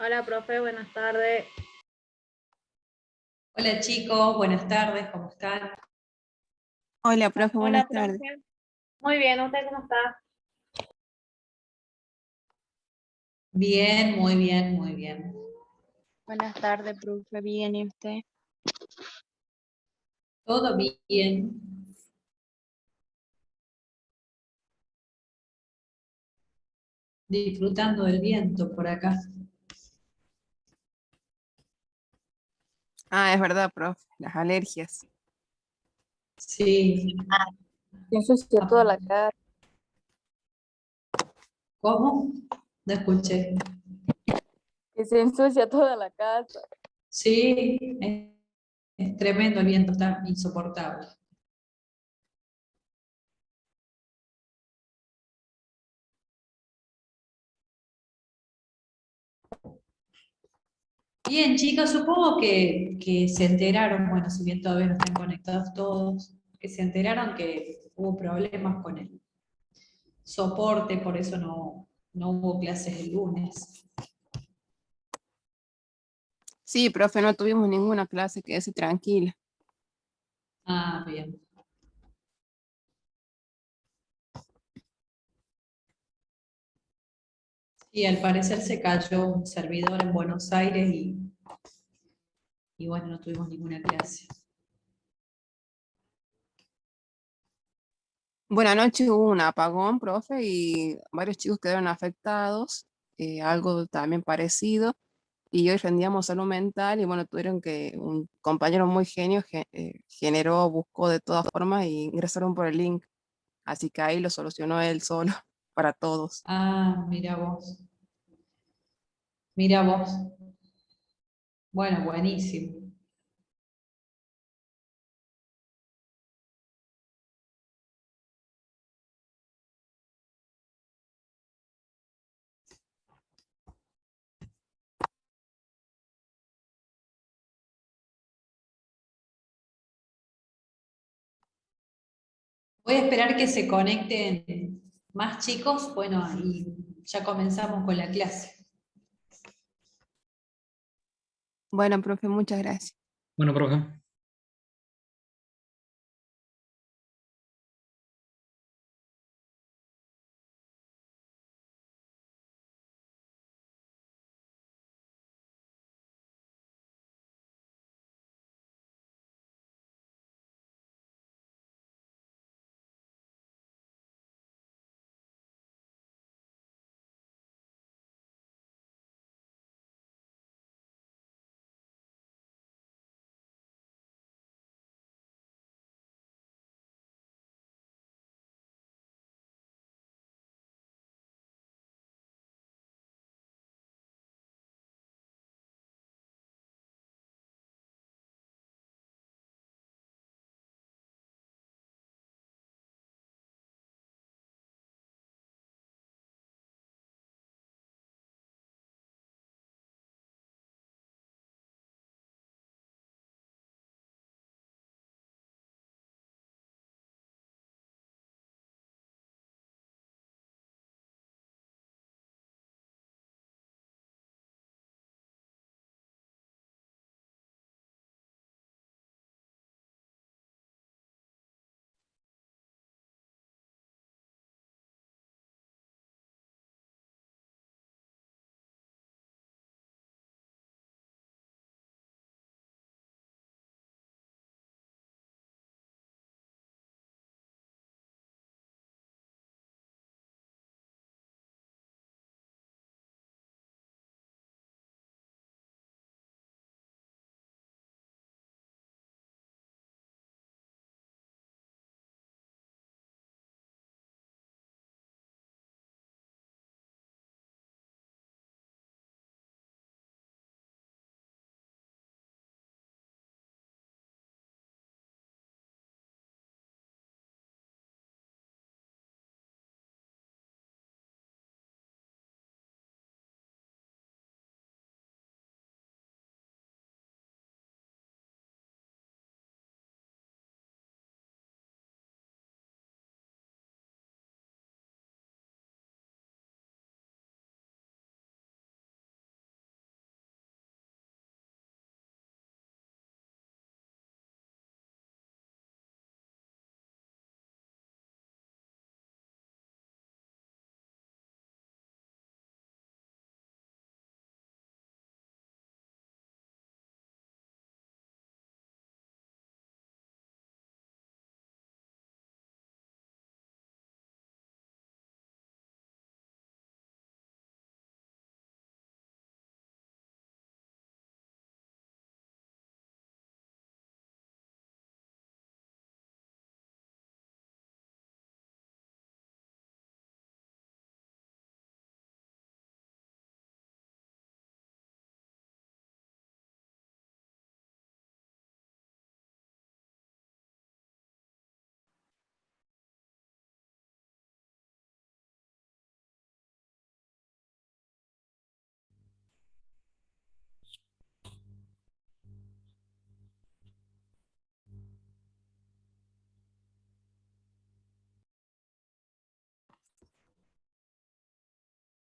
Hola, profe, buenas tardes. Hola chicos, buenas tardes, ¿cómo están? Hola, profe, Hola, buenas tardes. profe. Muy bien, ¿usted cómo está? Bien, muy bien, muy bien. Buenas tardes, profe. Bien, ¿y usted? Todo bien. Disfrutando del viento por acá. Ah, es verdad, profe. Las alergias. Sí. Se ensucia toda la casa. ¿Cómo? No escuché. Que se ensucia toda la casa. Sí, es tremendo el viento, está insoportable. Bien, chicos, supongo que se enteraron, bueno, si bien todavía no están conectados todos, que se enteraron que hubo problemas con el soporte, por eso no hubo clases el lunes. Sí, profe, no tuvimos ninguna clase, quédese tranquila. Ah, bien. Y al parecer se cayó un servidor en Buenos Aires y bueno, no tuvimos ninguna clase. Bueno, anoche hubo un apagón, profe, y varios chicos quedaron afectados, algo también parecido, y hoy rendíamos salud mental y bueno, tuvieron que, un compañero muy genio generó, buscó de todas formas y ingresaron por el link, así que ahí lo solucionó él solo para todos. Ah, mira vos. Mira vos. Bueno, buenísimo. Voy a esperar que se conecten más chicos, bueno, y ya comenzamos con la clase. Bueno, profe, muchas gracias. Bueno, profe.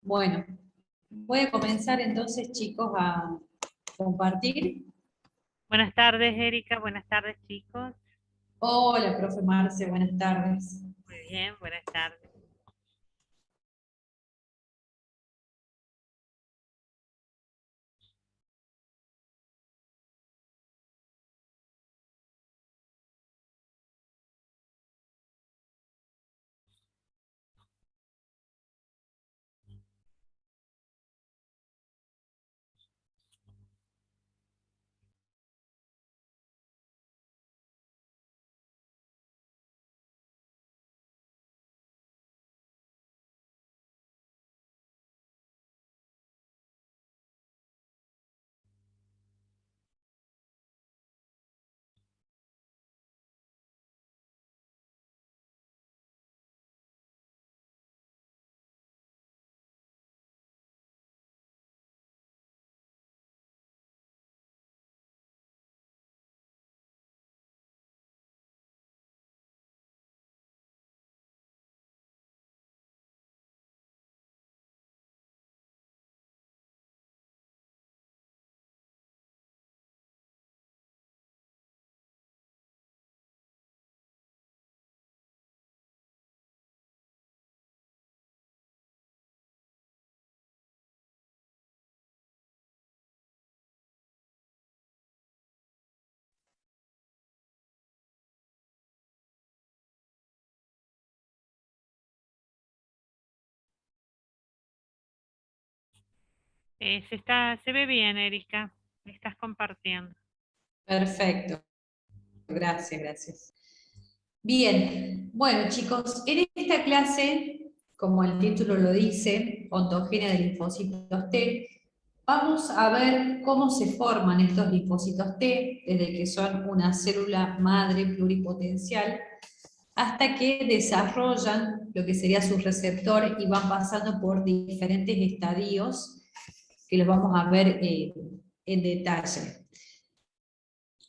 Bueno, voy a comenzar entonces, chicos, a compartir. Buenas tardes, Erika. Buenas tardes, chicos. Hola, profe Marce, buenas tardes. Muy bien, buenas tardes. Se ve bien, Erika. Estás compartiendo. Perfecto, gracias, gracias. Bien, bueno chicos, en esta clase, como el título lo dice, ontogenia de linfocitos T, vamos a ver cómo se forman estos linfocitos T, desde que son una célula madre pluripotencial, hasta que desarrollan lo que sería su receptor y van pasando por diferentes estadios que los vamos a ver en detalle.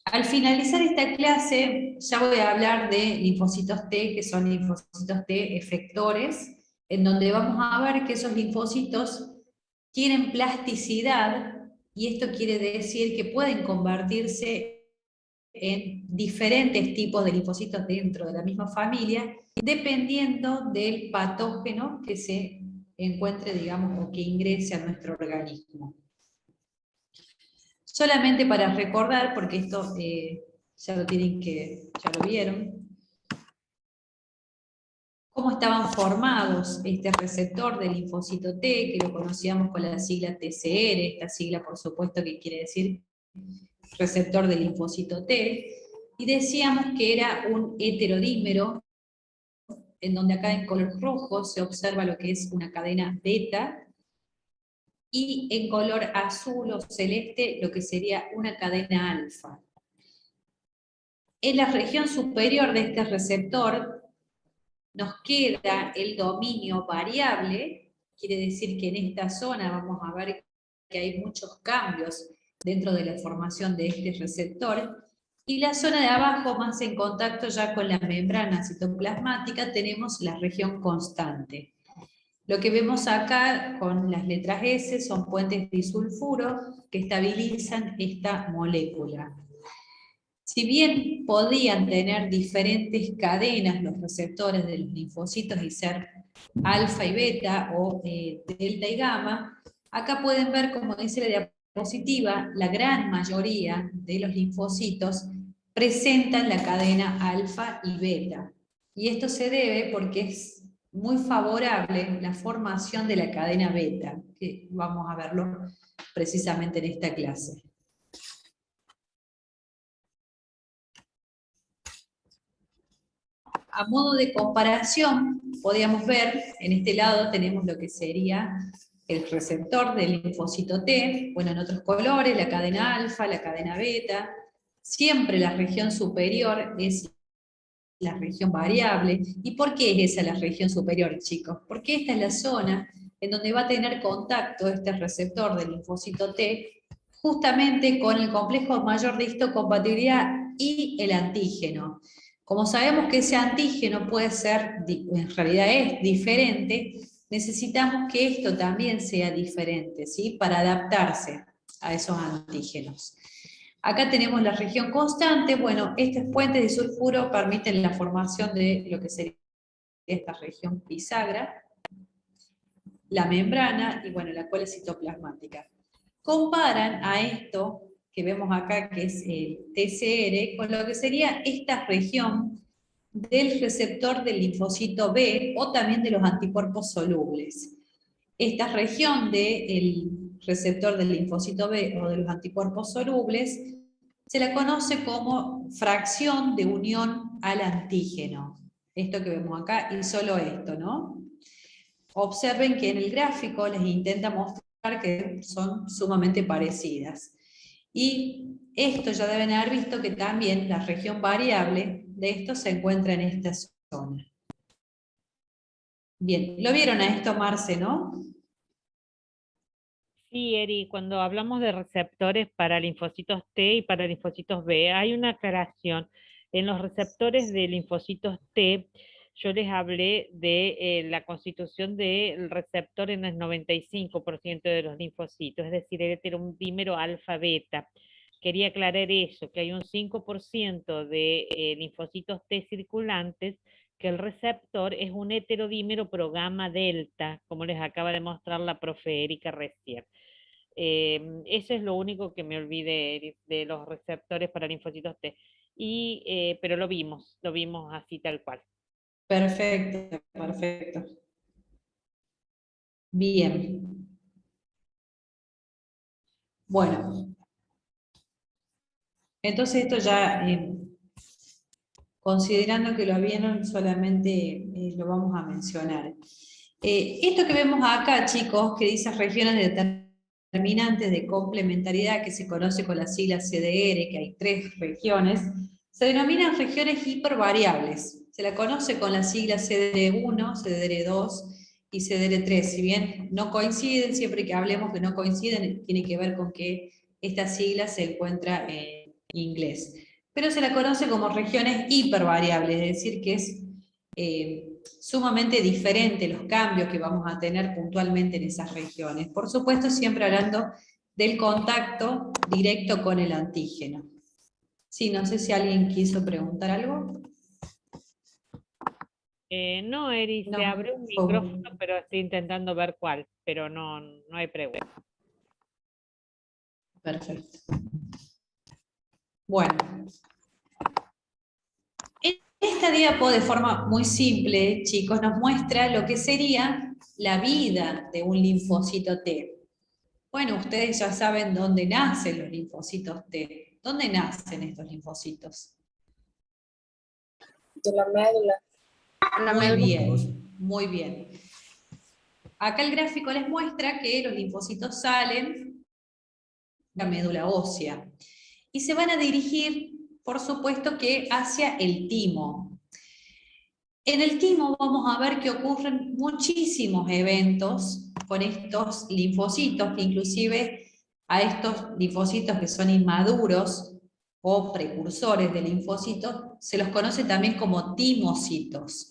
Al finalizar esta clase, ya voy a hablar de linfocitos T, que son linfocitos T efectores, en donde vamos a ver que esos linfocitos tienen plasticidad, y esto quiere decir que pueden convertirse en diferentes tipos de linfocitos dentro de la misma familia, dependiendo del patógeno que se encuentre, digamos, o que ingrese a nuestro organismo. Solamente para recordar, porque esto ya lo vieron, cómo estaban formados este receptor del linfocito T, que lo conocíamos con la sigla TCR, esta sigla por supuesto que quiere decir receptor del linfocito T, y decíamos que era un heterodímero, en donde acá en color rojo se observa lo que es una cadena beta, y en color azul o celeste lo que sería una cadena alfa. En la región superior de este receptor nos queda el dominio variable, quiere decir que en esta zona vamos a ver que hay muchos cambios dentro de la formación de este receptor, y la zona de abajo, más en contacto ya con la membrana citoplasmática, tenemos la región constante. Lo que vemos acá con las letras S son puentes disulfuro que estabilizan esta molécula. Si bien podían tener diferentes cadenas los receptores de los linfocitos y ser alfa y beta o delta y gamma, acá pueden ver, como dice la diapositiva, la gran mayoría de los linfocitos presentan la cadena alfa y beta. Y esto se debe porque es muy favorable la formación de la cadena beta, que vamos a verlo precisamente en esta clase. A modo de comparación, podríamos ver, en este lado tenemos lo que sería el receptor del linfocito T, bueno, en otros colores, la cadena alfa, la cadena beta. Siempre la región superior es la región variable. ¿Y por qué es esa la región superior, chicos? Porque esta es la zona en donde va a tener contacto este receptor del linfocito T justamente con el complejo mayor de histocompatibilidad y el antígeno. Como sabemos que ese antígeno puede ser, en realidad es diferente, necesitamos que esto también sea diferente, ¿sí? Para adaptarse a esos antígenos. Acá tenemos la región constante. Bueno, estos puentes de sulfuro permiten la formación de lo que sería esta región bisagra, la membrana y bueno, la cola citoplasmática. Comparan a esto que vemos acá, que es el TCR, con lo que sería esta región del receptor del linfocito B o también de los anticuerpos solubles. Esta región del receptor del linfocito B o de los anticuerpos solubles se la conoce como fracción de unión al antígeno. Esto que vemos acá y solo esto, ¿no? Observen que en el gráfico les intenta mostrar que son sumamente parecidas. Y esto ya deben haber visto que también la región variable de esto se encuentra en esta zona. Bien, lo vieron a esto, Marce, ¿no? Sí, Eri, cuando hablamos de receptores para linfocitos T y para linfocitos B, hay una aclaración. En los receptores de linfocitos T, yo les hablé de la constitución del receptor en el 95% de los linfocitos, es decir, el heterodímero alfa-beta. Quería aclarar eso, que hay un 5% de linfocitos T circulantes, que el receptor es un heterodímero pro gamma delta, como les acaba de mostrar la profe Erika recién. Eso es lo único que me olvidé de los receptores para linfocitos T. Pero lo vimos así tal cual. Perfecto, perfecto. Bien. Bueno. Entonces esto ya, considerando que lo vieron, solamente lo vamos a mencionar. Esto que vemos acá, chicos, que dice regiones determinantes de complementariedad, que se conoce con la sigla CDR, que hay 3 regiones, se denominan regiones hipervariables. Se la conoce con la sigla CDR1, CDR2 y CDR3. Si bien no coinciden, siempre que hablemos que no coinciden, tiene que ver con que esta sigla se encuentra en inglés. Pero se la conoce como regiones hipervariables, es decir, que es sumamente diferente los cambios que vamos a tener puntualmente en esas regiones. Por supuesto, siempre hablando del contacto directo con el antígeno. Sí, no sé si alguien quiso preguntar algo. No, Eri, No, se abrió un micrófono, pero estoy intentando ver cuál, pero no hay pregunta. Perfecto. Bueno. Esta diapo, de forma muy simple, chicos, nos muestra lo que sería la vida de un linfocito T. Bueno, ustedes ya saben dónde nacen los linfocitos T. ¿Dónde nacen estos linfocitos? De la médula. Muy bien, muy bien. Acá el gráfico les muestra que los linfocitos salen de la médula ósea y se van a dirigir, por supuesto, que hacia el timo. En el timo vamos a ver que ocurren muchísimos eventos con estos linfocitos, que inclusive a estos linfocitos que son inmaduros o precursores de linfocitos, se los conoce también como timocitos.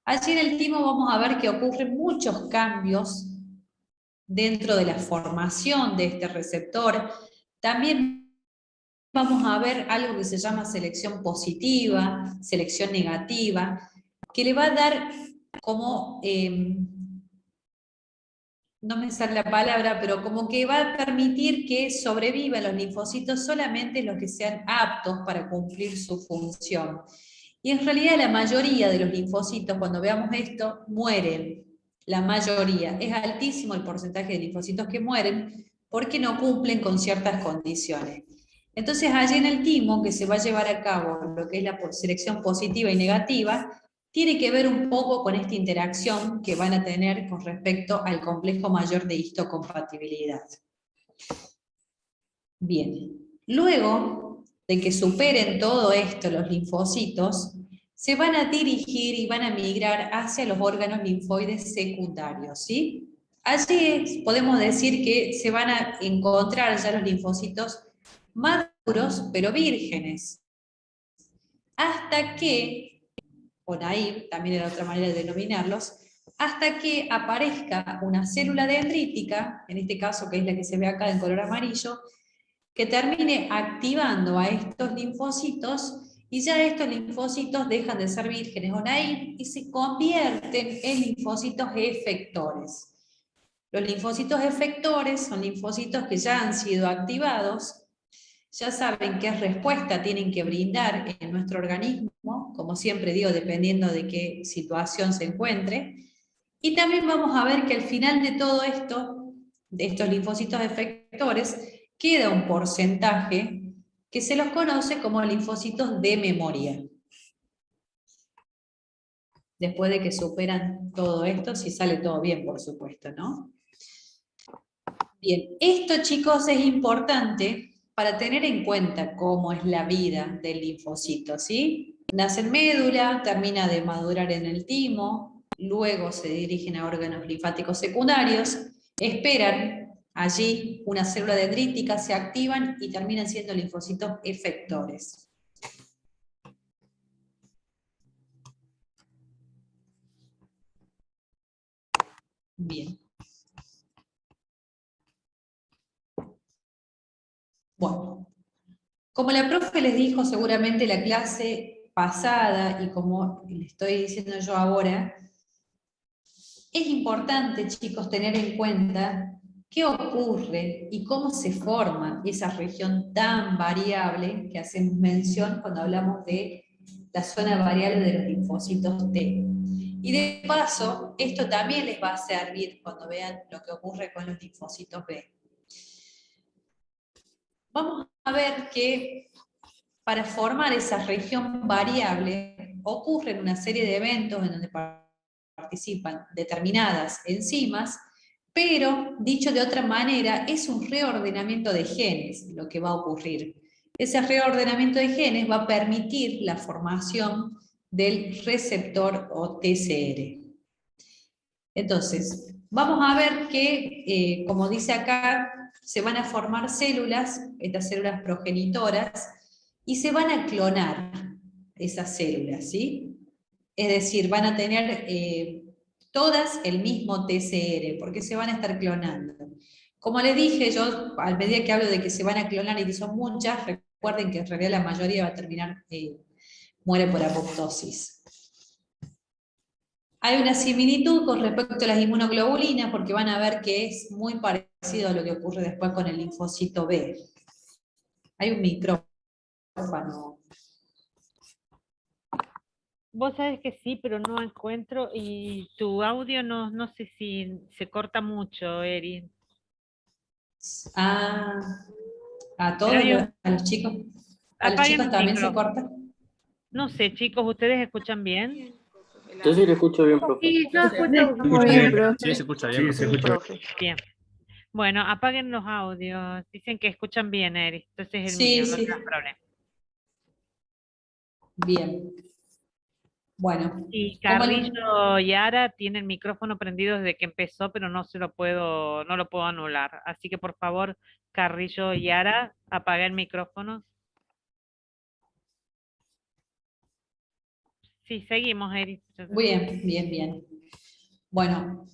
Allí en el timo vamos a ver que ocurren muchos cambios dentro de la formación de este receptor. También vamos a ver algo que se llama selección positiva, selección negativa, que le va a dar como, no me sale la palabra, pero como que va a permitir que sobrevivan los linfocitos solamente los que sean aptos para cumplir su función. Y en realidad la mayoría de los linfocitos, cuando veamos esto, mueren. La mayoría. Es altísimo el porcentaje de linfocitos que mueren porque no cumplen con ciertas condiciones. Entonces allí en el timo, que se va a llevar a cabo lo que es la selección positiva y negativa, tiene que ver un poco con esta interacción que van a tener con respecto al complejo mayor de histocompatibilidad. Bien, luego de que superen todo esto los linfocitos, se van a dirigir y van a migrar hacia los órganos linfoides secundarios, ¿sí? Allí podemos decir que se van a encontrar ya los linfocitos maduros, pero vírgenes, hasta que, o naive, también era otra manera de denominarlos, hasta que aparezca una célula dendrítica, en este caso que es la que se ve acá en color amarillo, que termine activando a estos linfocitos, y ya estos linfocitos dejan de ser vírgenes o naive y se convierten en linfocitos efectores. Los linfocitos efectores son linfocitos que ya han sido activados, ya saben qué respuesta tienen que brindar en nuestro organismo, como siempre digo, dependiendo de qué situación se encuentre. Y también vamos a ver que al final de todo esto, de estos linfocitos efectores, queda un porcentaje que se los conoce como linfocitos de memoria. Después de que superan todo esto, si sale todo bien, por supuesto, ¿no? Bien, esto, chicos, es importante para tener en cuenta cómo es la vida del linfocito, ¿sí? Nace en médula, termina de madurar en el timo, luego se dirigen a órganos linfáticos secundarios, esperan allí una célula dendrítica, se activan y terminan siendo linfocitos efectores. Bien. Bueno, como la profe les dijo seguramente la clase pasada y como le estoy diciendo yo ahora, es importante, chicos, tener en cuenta qué ocurre y cómo se forma esa región tan variable que hacemos mención cuando hablamos de la zona variable de los linfocitos T. Y de paso, esto también les va a servir cuando vean lo que ocurre con los linfocitos B. Vamos a ver que para formar esa región variable ocurren una serie de eventos en donde participan determinadas enzimas, pero, dicho de otra manera, es un reordenamiento de genes lo que va a ocurrir. Ese reordenamiento de genes va a permitir la formación del receptor o TCR. Entonces, vamos a ver que, como dice acá, se van a formar células, estas células progenitoras, y se van a clonar esas células, ¿sí? Es decir, van a tener todas el mismo TCR, porque se van a estar clonando. Como les dije, yo a medida que hablo de que se van a clonar y que son muchas, recuerden que en realidad la mayoría va a terminar, muere por apoptosis. Hay una similitud con respecto a las inmunoglobulinas, porque van a ver que es muy parecido a lo que ocurre después con el linfocito B. Hay un micrófono. Vos sabés que sí, pero no encuentro, y tu audio no sé si se corta mucho, Eri. A todos, a los chicos. ¿A los Apaguen chicos el también se micrófono. corta? No sé, chicos, ¿ustedes escuchan bien? Yo sí le escucho bien, profe. Sí, yo escucho Muy bien, profe. Sí, se escucha bien. Sí, se escucha bien. Bien. Bueno, apaguen los audios. Dicen que escuchan bien, Eri. Entonces es el Sí, mío, no sí. tengas problema. Bien. Bueno. Y como Carrillo y Ara tienen el micrófono prendido desde que empezó, pero no lo puedo anular. Así que por favor, Carrillo y Ara, apaga el micrófono. Sí, seguimos, Eri. Bien, bien, bien. Bueno,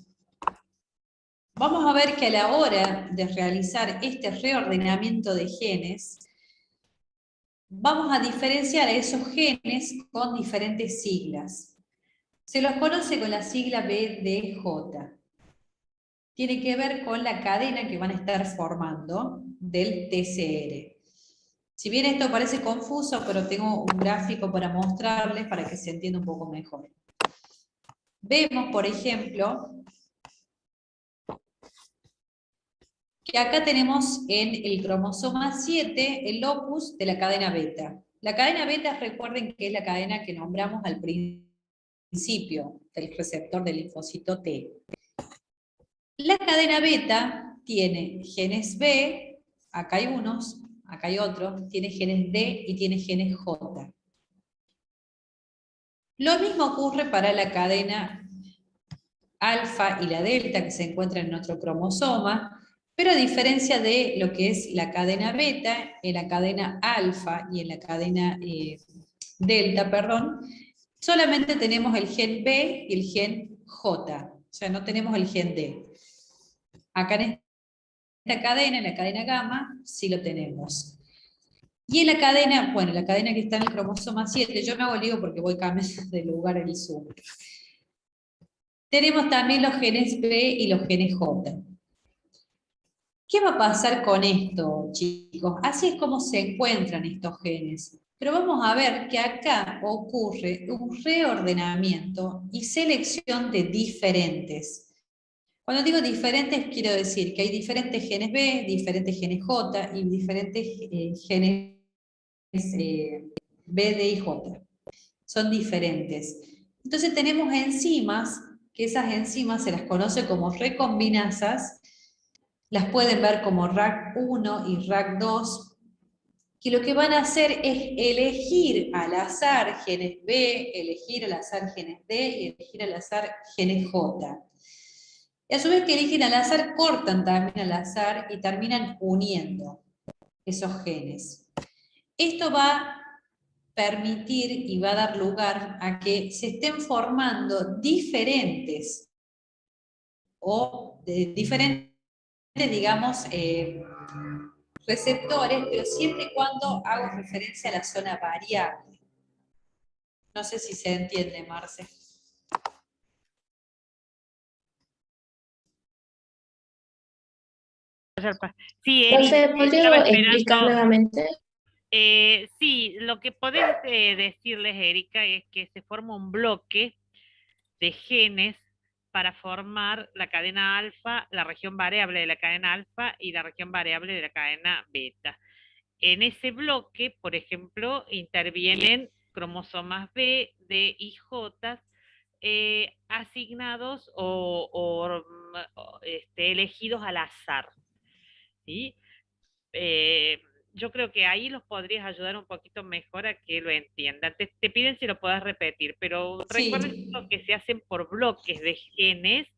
vamos a ver que a la hora de realizar este reordenamiento de genes, vamos a diferenciar a esos genes con diferentes siglas. Se los conoce con la sigla BDJ. Tiene que ver con la cadena que van a estar formando del TCR. Si bien esto parece confuso, pero tengo un gráfico para mostrarles para que se entienda un poco mejor. Vemos, por ejemplo, que acá tenemos en el cromosoma 7 el locus de la cadena beta. La cadena beta, recuerden que es la cadena que nombramos al principio del receptor del linfocito T. La cadena beta tiene genes B, acá hay unos, acá hay otros, tiene genes D y tiene genes J. Lo mismo ocurre para la cadena alfa y la delta que se encuentran en otro cromosoma, pero a diferencia de lo que es la cadena beta, en la cadena alfa y en la cadena delta, solamente tenemos el gen B y el gen J, o sea, no tenemos el gen D. Acá en esta cadena, en la cadena gamma, sí lo tenemos. Y en la cadena, bueno, la cadena que está en el cromosoma 7, yo me hago lío porque voy cambiando de lugar en el Zoom. Tenemos también los genes B y los genes J. ¿Qué va a pasar con esto, chicos? Así es como se encuentran estos genes. Pero vamos a ver que acá ocurre un reordenamiento y selección de diferentes. Cuando digo diferentes, quiero decir que hay diferentes genes B, diferentes genes J y diferentes genes B, D y J. Son diferentes. Entonces tenemos enzimas, que esas enzimas se las conoce como recombinasas, las pueden ver como RAC1 y RAC2, que lo que van a hacer es elegir al azar genes B, elegir al azar genes D y elegir al azar genes J. Y a su vez que eligen al azar, cortan también al azar y terminan uniendo esos genes. Esto va a permitir y va a dar lugar a que se estén formando diferentes digamos, receptores, pero siempre y cuando hago referencia a la zona variable. No sé si se entiende, Marce. Sí, Profe, estaba ¿podría explicar esperando. nuevamente? Sí, lo que podés decirles, Erika, es que se forma un bloque de genes para formar la cadena alfa, la región variable de la cadena alfa y la región variable de la cadena beta. En ese bloque, por ejemplo, intervienen cromosomas B, D y J asignados o elegidos al azar. ¿Sí? Yo creo que ahí los podrías ayudar un poquito mejor a que lo entiendan. Te piden si lo puedas repetir, pero recuerden Sí. que se hacen por bloques de genes,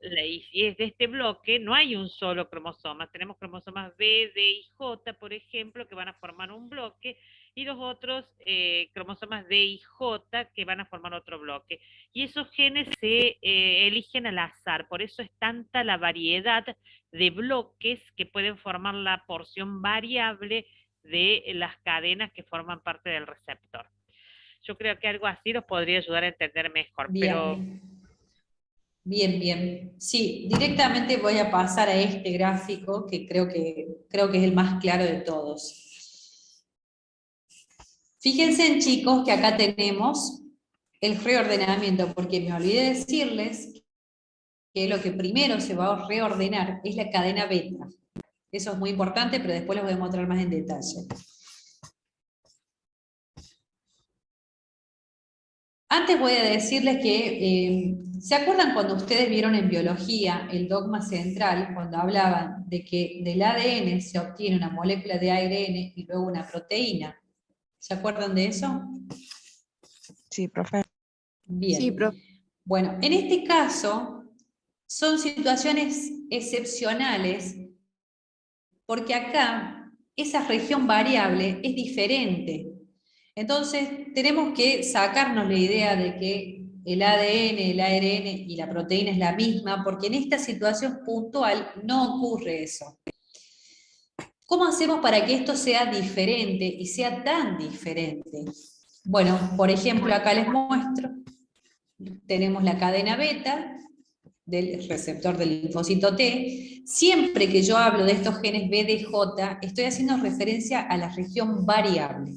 y si es de este bloque, no hay un solo cromosoma. Tenemos cromosomas B, D y J, por ejemplo, que van a formar un bloque, y los otros cromosomas D y J que van a formar otro bloque. Y esos genes se eligen al azar, por eso es tanta la variedad de bloques que pueden formar la porción variable de las cadenas que forman parte del receptor. Yo creo que algo así los podría ayudar a entender mejor, Bien. pero... Bien. Sí, directamente voy a pasar a este gráfico que creo que es el más claro de todos. Fíjense, chicos, que acá tenemos el reordenamiento, porque me olvidé decirles que lo que primero se va a reordenar es la cadena beta. Eso es muy importante, pero después lo voy a mostrar más en detalle. Antes voy a decirles que, ¿se acuerdan cuando ustedes vieron en biología el dogma central, cuando hablaban de que del ADN se obtiene una molécula de ARN y luego una proteína? ¿Se acuerdan de eso? Sí, profe. Bien. Sí, profe. Bueno, en este caso son situaciones excepcionales porque acá esa región variable es diferente. Entonces, tenemos que sacarnos la idea de que el ADN, el ARN y la proteína es la misma, porque en esta situación puntual no ocurre eso. ¿Cómo hacemos para que esto sea diferente y sea tan diferente? Bueno, por ejemplo, acá les muestro. Tenemos la cadena beta del receptor del linfocito T. Siempre que yo hablo de estos genes BDJ, estoy haciendo referencia a la región variable.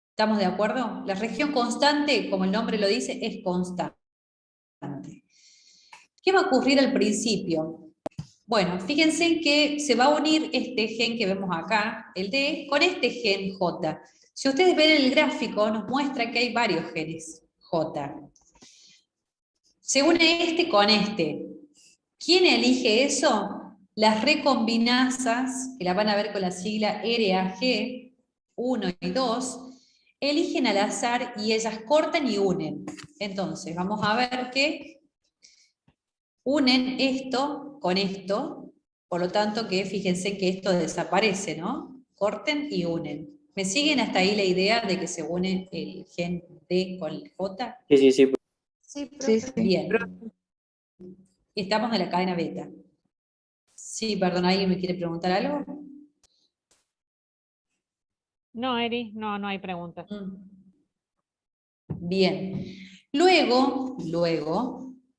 ¿Estamos de acuerdo? La región constante, como el nombre lo dice, es constante. ¿Qué va a ocurrir al principio? Bueno, fíjense que se va a unir este gen que vemos acá, el D, con este gen J. Si ustedes ven el gráfico, nos muestra que hay varios genes J. Se une este con este. ¿Quién elige eso? Las recombinasas, que la van a ver con la sigla RAG, 1 y 2, eligen al azar y ellas cortan y unen. Entonces, vamos a ver que unen esto con esto, por lo tanto que fíjense que esto desaparece, ¿no? Corten y unen. ¿Me siguen hasta ahí la idea de que se une el gen D con el J? Sí. Sí, Sí, profe. sí. Bien. Estamos en la cadena beta. Sí, perdón, ¿alguien me quiere preguntar algo? No, Eri, no hay preguntas. Bien. Luego,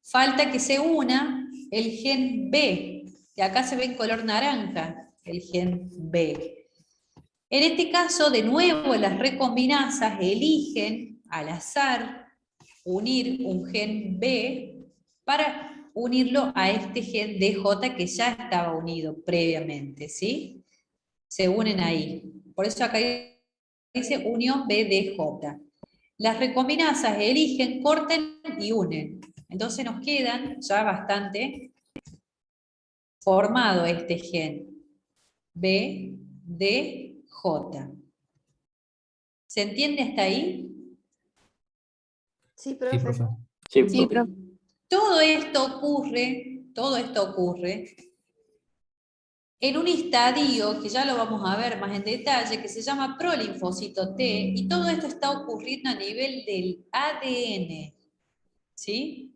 falta que se una el gen B, que acá se ve en color naranja, el gen B. En este caso, de nuevo, las recombinasas eligen al azar unir un gen B para unirlo a este gen DJ que ya estaba unido previamente, ¿sí? Se unen ahí. Por eso acá dice unión BDJ. Las recombinasas eligen, cortan y unen. Entonces nos quedan ya bastante formado este gen BDJ. ¿Se entiende hasta ahí? Sí, Sí, profe. profe. Sí, Sí, profe. profe. Todo esto ocurre en un estadio que ya lo vamos a ver más en detalle, que se llama prolinfocito T, y todo esto está ocurriendo a nivel del ADN, ¿sí?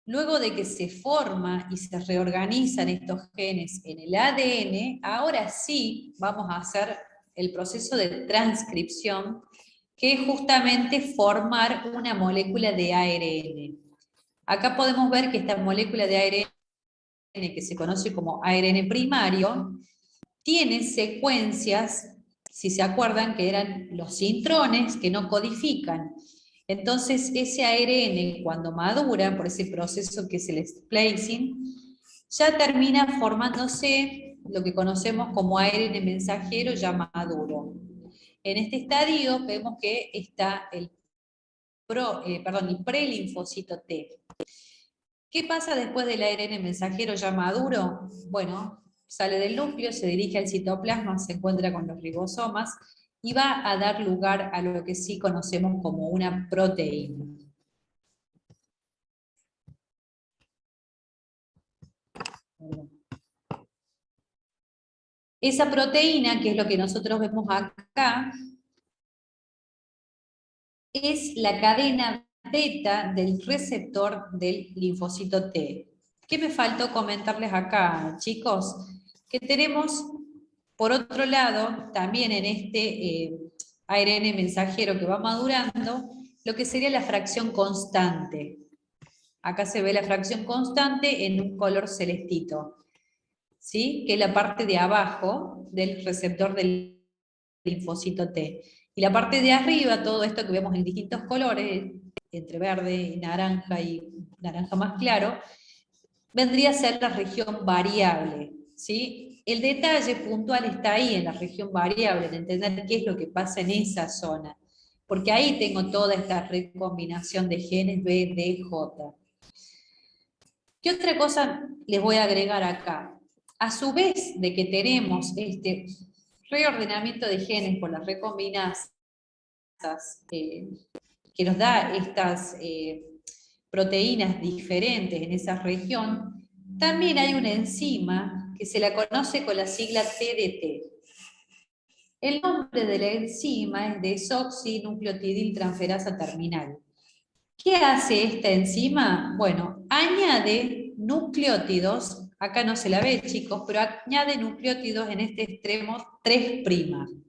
Luego de que se forma y se reorganizan estos genes en el ADN, ahora sí vamos a hacer el proceso de transcripción, que es justamente formar una molécula de ARN. Acá podemos ver que esta molécula de ARN, que se conoce como ARN primario, tiene secuencias, si se acuerdan, que eran los intrones que no codifican. Entonces, ese ARN, cuando madura, por ese proceso que es el splicing, ya termina formándose lo que conocemos como ARN mensajero ya maduro. En este estadio vemos que está el prelinfocito T. ¿Qué pasa después del ARN mensajero ya maduro? Bueno, sale del núcleo, se dirige al citoplasma, se encuentra con los ribosomas y va a dar lugar a lo que sí conocemos como una proteína. Esa proteína, que es lo que nosotros vemos acá, es la cadena beta del receptor del linfocito T. ¿Qué me faltó comentarles acá, chicos? Que tenemos, por otro lado, también en este ARN mensajero que va madurando, lo que sería la fracción constante. Acá se ve la fracción constante en un color celestito, ¿sí? Que es la parte de abajo del receptor del linfocito T. Y la parte de arriba, todo esto que vemos en distintos colores, entre verde, naranja y naranja más claro, vendría a ser la región variable, ¿sí? El detalle puntual está ahí en la región variable, en entender qué es lo que pasa en esa zona, porque ahí tengo toda esta recombinación de genes B, D, J. ¿Qué otra cosa les voy a agregar acá? A su vez de que tenemos este reordenamiento de genes por las recombinasas, que nos da estas proteínas diferentes en esa región, también hay una enzima que se la conoce con la sigla TDT. El nombre de la enzima es desoxinucleotidiltransferasa terminal. ¿Qué''hace esta enzima? Bueno, añade nucleótidos, acá no se la ve, chicos, pero añade nucleótidos en este extremo 3'.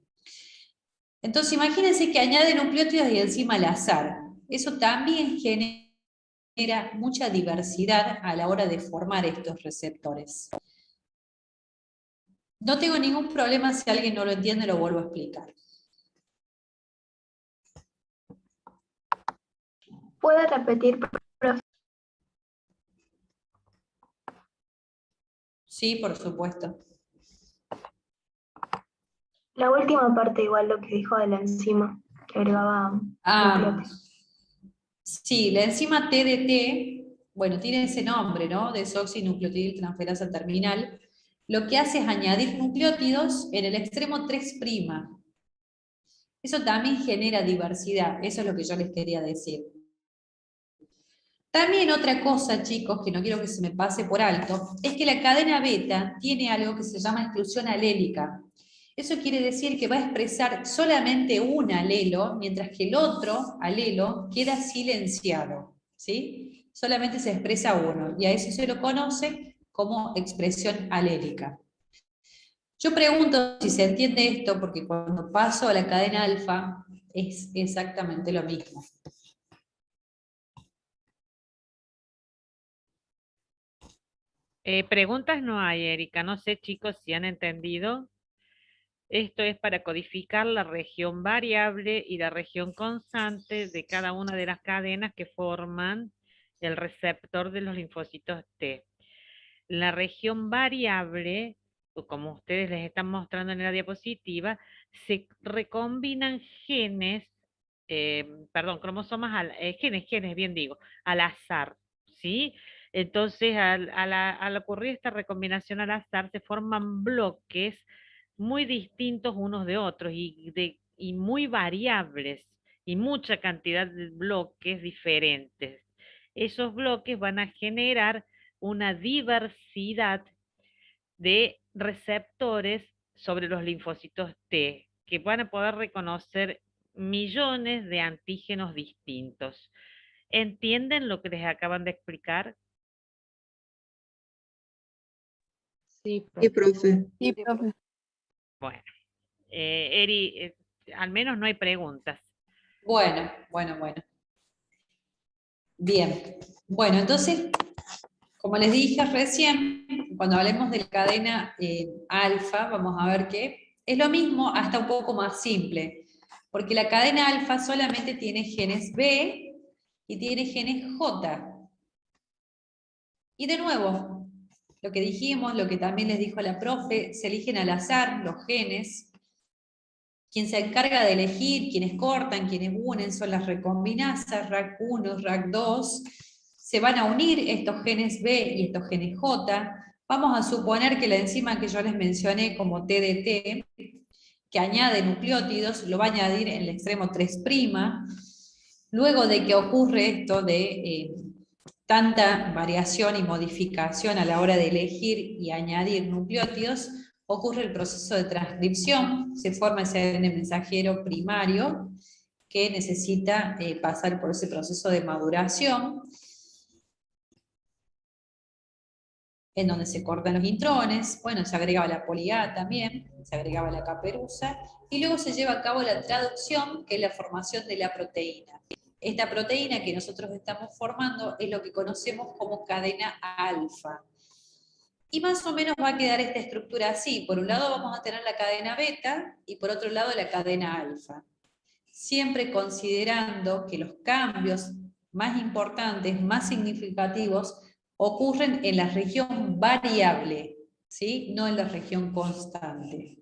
Entonces imagínense que añade nucleótidos y enzima al azar. Eso también genera mucha diversidad a la hora de formar estos receptores. No tengo ningún problema, si alguien no lo entiende, lo vuelvo a explicar. ¿Puede repetir, profe? Sí, por supuesto. La última parte, igual lo que dijo de la enzima, que agregaba nucleótidos. Sí, la enzima TDT, bueno, tiene ese nombre, ¿no? Desoxinucleotidiltransferasa terminal. Lo que hace es añadir nucleótidos en el extremo 3'. Eso también genera diversidad, eso es lo que yo les quería decir. También otra cosa, chicos, que no quiero que se me pase por alto, es que la cadena beta tiene algo que se llama exclusión alélica. Eso quiere decir que va a expresar solamente un alelo, mientras que el otro alelo queda silenciado, ¿sí? Solamente se expresa uno, y a eso se lo conoce como expresión alélica. Yo pregunto si se entiende esto, porque cuando paso a la cadena alfa es exactamente lo mismo. Preguntas no hay, Erika. No sé, chicos, si han entendido. Esto es para codificar la región variable y la región constante de cada una de las cadenas que forman el receptor de los linfocitos T. La región variable, como ustedes les están mostrando en la diapositiva, se recombinan genes, cromosomas, genes, bien digo, al azar, ¿sí? Entonces, al ocurrir esta recombinación al azar, se forman bloques muy distintos unos de otros y muy variables, y mucha cantidad de bloques diferentes. Esos bloques van a generar una diversidad de receptores sobre los linfocitos T, que van a poder reconocer millones de antígenos distintos. ¿Entienden lo que les acaban de explicar? Sí, Sí, profe. Sí, profe. Bueno, Eri, al menos no hay preguntas. Bueno. Bien. Bueno, entonces, como les dije recién, cuando hablemos de la cadena alfa, vamos a ver que es lo mismo, hasta un poco más simple, porque la cadena alfa solamente tiene genes B y tiene genes J. Y de nuevo, lo que dijimos, lo que también les dijo la profe, se eligen al azar los genes. Quien se encarga de elegir, quienes cortan, quienes unen, son las recombinasas, RAC1, RAC2. Se van a unir estos genes B y estos genes J. Vamos a suponer que la enzima que yo les mencioné como TDT, que añade nucleótidos, lo va a añadir en el extremo 3'. Luego de que ocurre esto de tanta variación y modificación a la hora de elegir y añadir nucleótidos, ocurre el proceso de transcripción, se forma ese ARN mensajero primario que necesita pasar por ese proceso de maduración, en donde se cortan los intrones, bueno, se agregaba la poli-A también, se agregaba la caperuza, y luego se lleva a cabo la traducción, que es la formación de la proteína. Esta proteína que nosotros estamos formando es lo que conocemos como cadena alfa. Y más o menos va a quedar esta estructura así. Por un lado vamos a tener la cadena beta y por otro lado la cadena alfa. Siempre considerando que los cambios más importantes, más significativos, ocurren en la región variable, ¿sí? No en la región constante.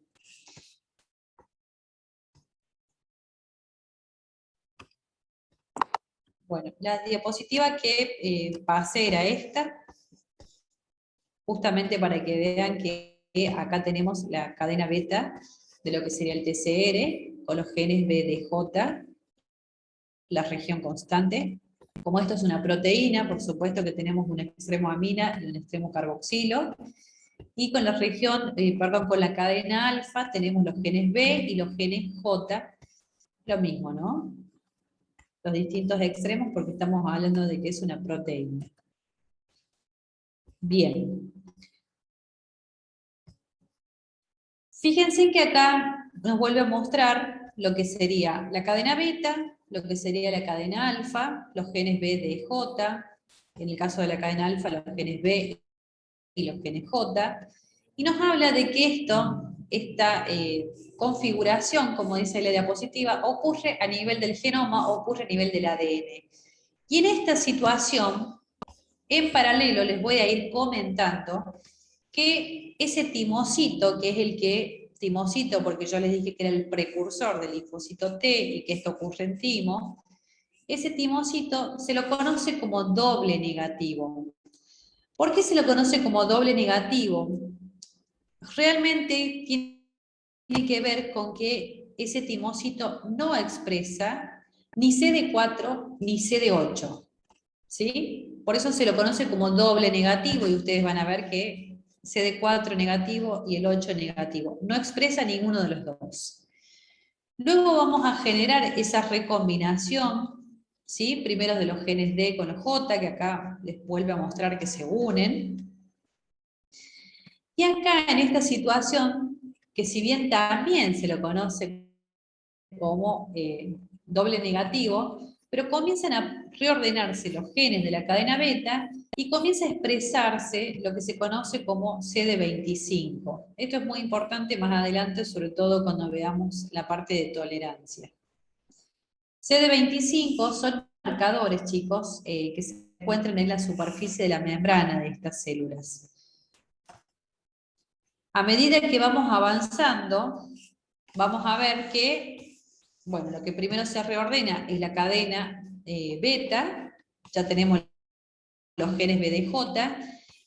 Bueno, la diapositiva que pasé era esta, justamente para que vean que acá tenemos la cadena beta de lo que sería el TCR, con los genes BDJ, la región constante. Como esto es una proteína, por supuesto que tenemos un extremo amina y un extremo carboxilo. Y con la región, con la cadena alfa tenemos los genes B y los genes J, lo mismo, ¿no? Los distintos extremos porque estamos hablando de que es una proteína. Bien. Fíjense que acá nos vuelve a mostrar lo que sería la cadena beta, lo que sería la cadena alfa, los genes B, D, J, en el caso de la cadena alfa, los genes B y los genes J, y nos habla de que esta configuración, como dice la diapositiva, ocurre a nivel del genoma, ocurre a nivel del ADN. Y en esta situación, en paralelo les voy a ir comentando que ese timocito, que es el que, timocito porque yo les dije que era el precursor del linfocito T y que esto ocurre en timo, ese timocito se lo conoce como doble negativo. ¿Por qué se lo conoce como doble negativo? Realmente tiene que ver con que ese timocito no expresa ni CD4 ni CD8. ¿Sí? Por eso se lo conoce como doble negativo y ustedes van a ver que CD4 negativo y el 8 negativo. No expresa ninguno de los dos. Luego vamos a generar esa recombinación, ¿sí? Primero de los genes D con los J, que acá les vuelve a mostrar que se unen. Y acá en esta situación, que si bien también se lo conoce como doble negativo, pero comienzan a reordenarse los genes de la cadena beta y comienza a expresarse lo que se conoce como CD25. Esto es muy importante más adelante, sobre todo cuando veamos la parte de tolerancia. CD25 son marcadores, chicos, que se encuentran en la superficie de la membrana de estas células. A medida que vamos avanzando, vamos a ver que, bueno, lo que primero se reordena es la cadena beta, ya tenemos los genes BDJ,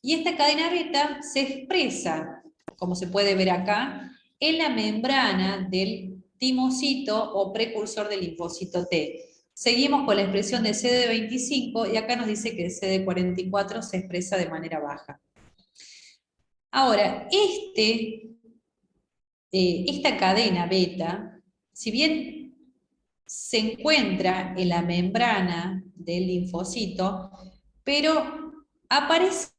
y esta cadena beta se expresa, como se puede ver acá, en la membrana del timocito o precursor del linfocito T. Seguimos con la expresión de CD25 y acá nos dice que el CD44 se expresa de manera baja. Ahora, esta cadena beta, si bien se encuentra en la membrana del linfocito, pero aparece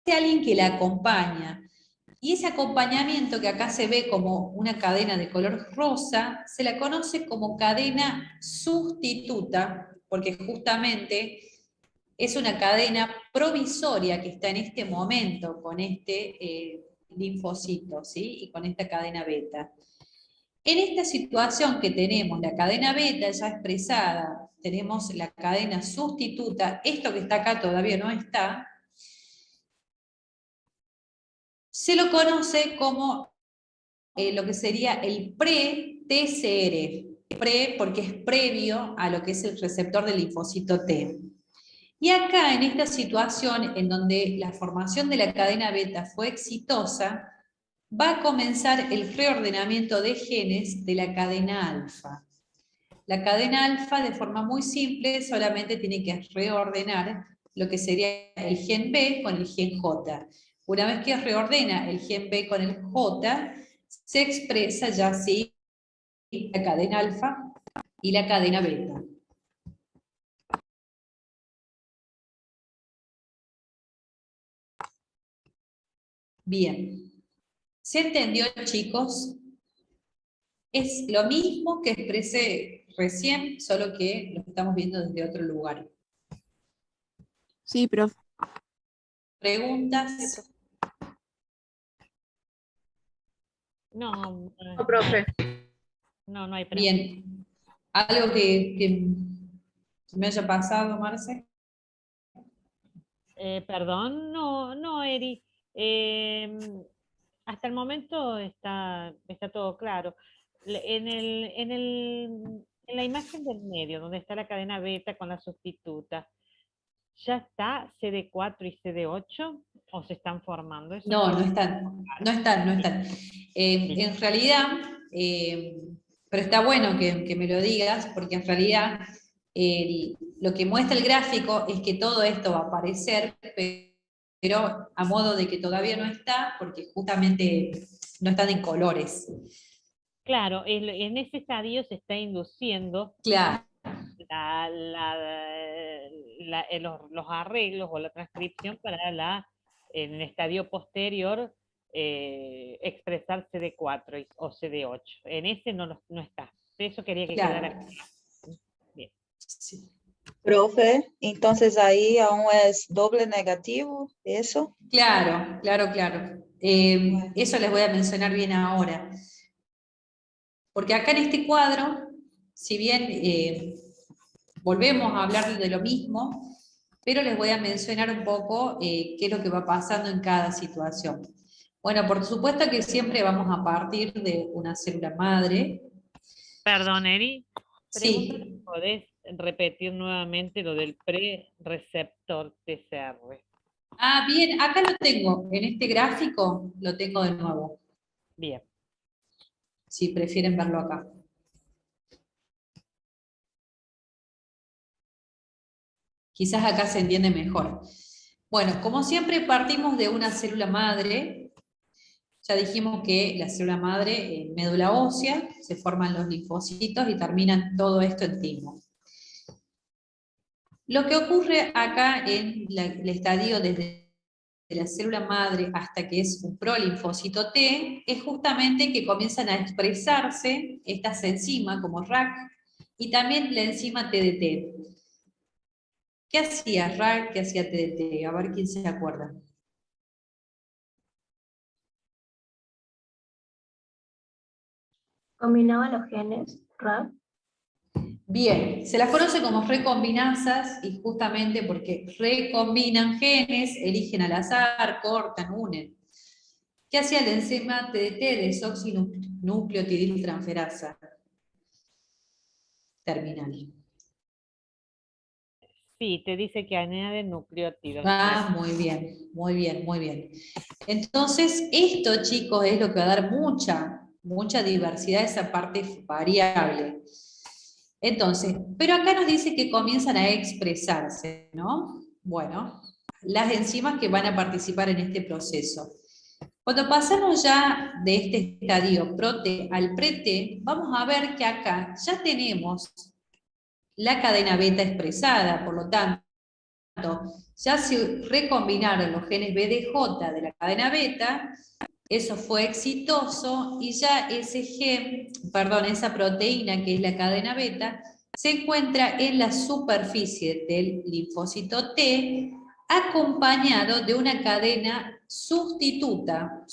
alguien que la acompaña. Y ese acompañamiento que acá se ve como una cadena de color rosa, se la conoce como cadena sustituta, porque justamente es una cadena provisoria que está en este momento con este linfocito, ¿sí? Y con esta cadena beta. En esta situación que tenemos la cadena beta ya expresada, tenemos la cadena sustituta, esto que está acá todavía no está, se lo conoce como lo que sería el pre-TCR, pre porque es previo a lo que es el receptor del linfocito T. Y acá, en esta situación, en donde la formación de la cadena beta fue exitosa, va a comenzar el reordenamiento de genes de la cadena alfa. La cadena alfa, de forma muy simple, solamente tiene que reordenar lo que sería el gen B con el gen J. Una vez que reordena el gen B con el J, se expresa ya así la cadena alfa y la cadena beta. Bien. ¿Se entendió, chicos? Es lo mismo que expresé recién, solo que lo estamos viendo desde otro lugar. Sí, profe. ¿Preguntas? No, No, profe. no hay pregunta. Bien. ¿Algo que me haya pasado, Marce? Perdón, no, Eri. Hasta el momento está todo claro. En la imagen del medio, donde está la cadena beta con la sustituta, ¿ya está CD4 y CD8 o se están formando? Eso No, no están. En realidad, pero está bueno que me lo digas, porque en realidad lo que muestra el gráfico es que todo esto va a aparecer, pero a modo de que todavía no está, porque justamente no están en colores. Claro, en ese estadio se está induciendo Claro. los arreglos o la transcripción para en el estadio posterior expresar CD4 o CD8. En ese no está. Eso quería que quedara claro. Bien. Sí. Profe, entonces ahí aún es doble negativo, ¿eso? Claro. Eso les voy a mencionar bien ahora. Porque acá en este cuadro, si bien volvemos a hablar de lo mismo, pero les voy a mencionar un poco qué es lo que va pasando en cada situación. Bueno, por supuesto que siempre vamos a partir de una célula madre. Perdón, Eri. Sí. ¿Podés repetir nuevamente lo del pre-receptor TCR? Ah, bien, acá lo tengo. En este gráfico lo tengo de nuevo. Bien. Si prefieren verlo acá. Quizás acá se entiende mejor. Bueno, como siempre partimos de una célula madre. Ya dijimos que la célula madre en médula ósea, se forman los linfocitos y terminan todo esto en timo. Lo que ocurre acá en el estadio desde la célula madre hasta que es un prolinfocito T, es justamente que comienzan a expresarse estas enzimas como RAC y también la enzima TDT. ¿Qué hacía RAC? ¿Qué hacía TDT? A ver quién se acuerda. Combinaba los genes, RAP. Bien, se las conoce como recombinanzas y justamente porque recombinan genes, eligen al azar, cortan, unen. ¿Qué hacía la enzima TDT, desoxinucleotidiltransferasa terminal? Sí, te dice que añade nucleótidos. Ah, muy bien, muy bien, muy bien. Entonces, esto, chicos, es lo que va a dar mucha diversidad, esa parte variable. Entonces, pero acá nos dice que comienzan a expresarse, ¿no? Bueno, las enzimas que van a participar en este proceso. Cuando pasamos ya de este estadio prote al prete, vamos a ver que acá ya tenemos la cadena beta expresada, por lo tanto, ya se recombinaron los genes BDJ de la cadena beta, eso fue exitoso y ya ese gen, perdón, esa proteína que es la cadena beta, se encuentra en la superficie del linfocito T, acompañado de una cadena sustituta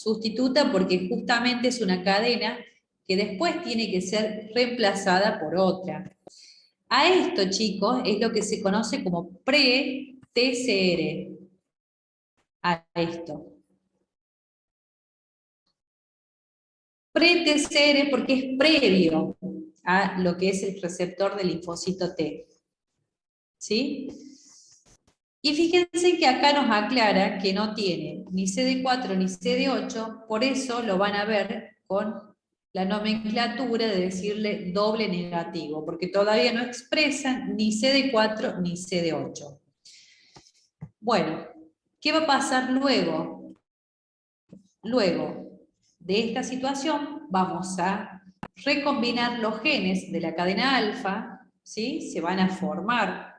porque justamente es una cadena que después tiene que ser reemplazada por otra. A esto, chicos, es lo que se conoce como pre-TCR. A esto. Pre-TCR porque es previo a lo que es el receptor del linfocito T. ¿Sí? Y fíjense que acá nos aclara que no tiene ni CD4 ni CD8, por eso lo van a ver con la nomenclatura de decirle doble negativo, porque todavía no expresan ni CD4 ni CD8. Bueno, ¿qué va a pasar luego? Luego de esta situación vamos a recombinar los genes de la cadena alfa, ¿sí? Se van a formar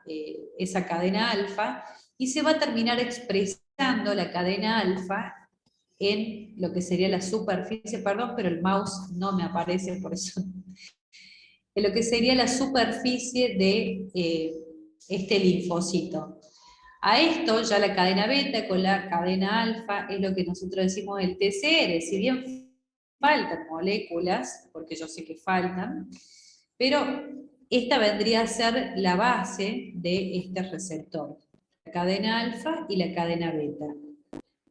esa cadena alfa y se va a terminar expresando la cadena alfa en lo que sería la superficie, perdón, pero el mouse no me aparece por eso, en lo que sería la superficie de este linfocito. A esto ya la cadena beta con la cadena alfa es lo que nosotros decimos el TCR, si bien faltan moléculas, porque yo sé que faltan, pero esta vendría a ser la base de este receptor, la cadena alfa y la cadena beta.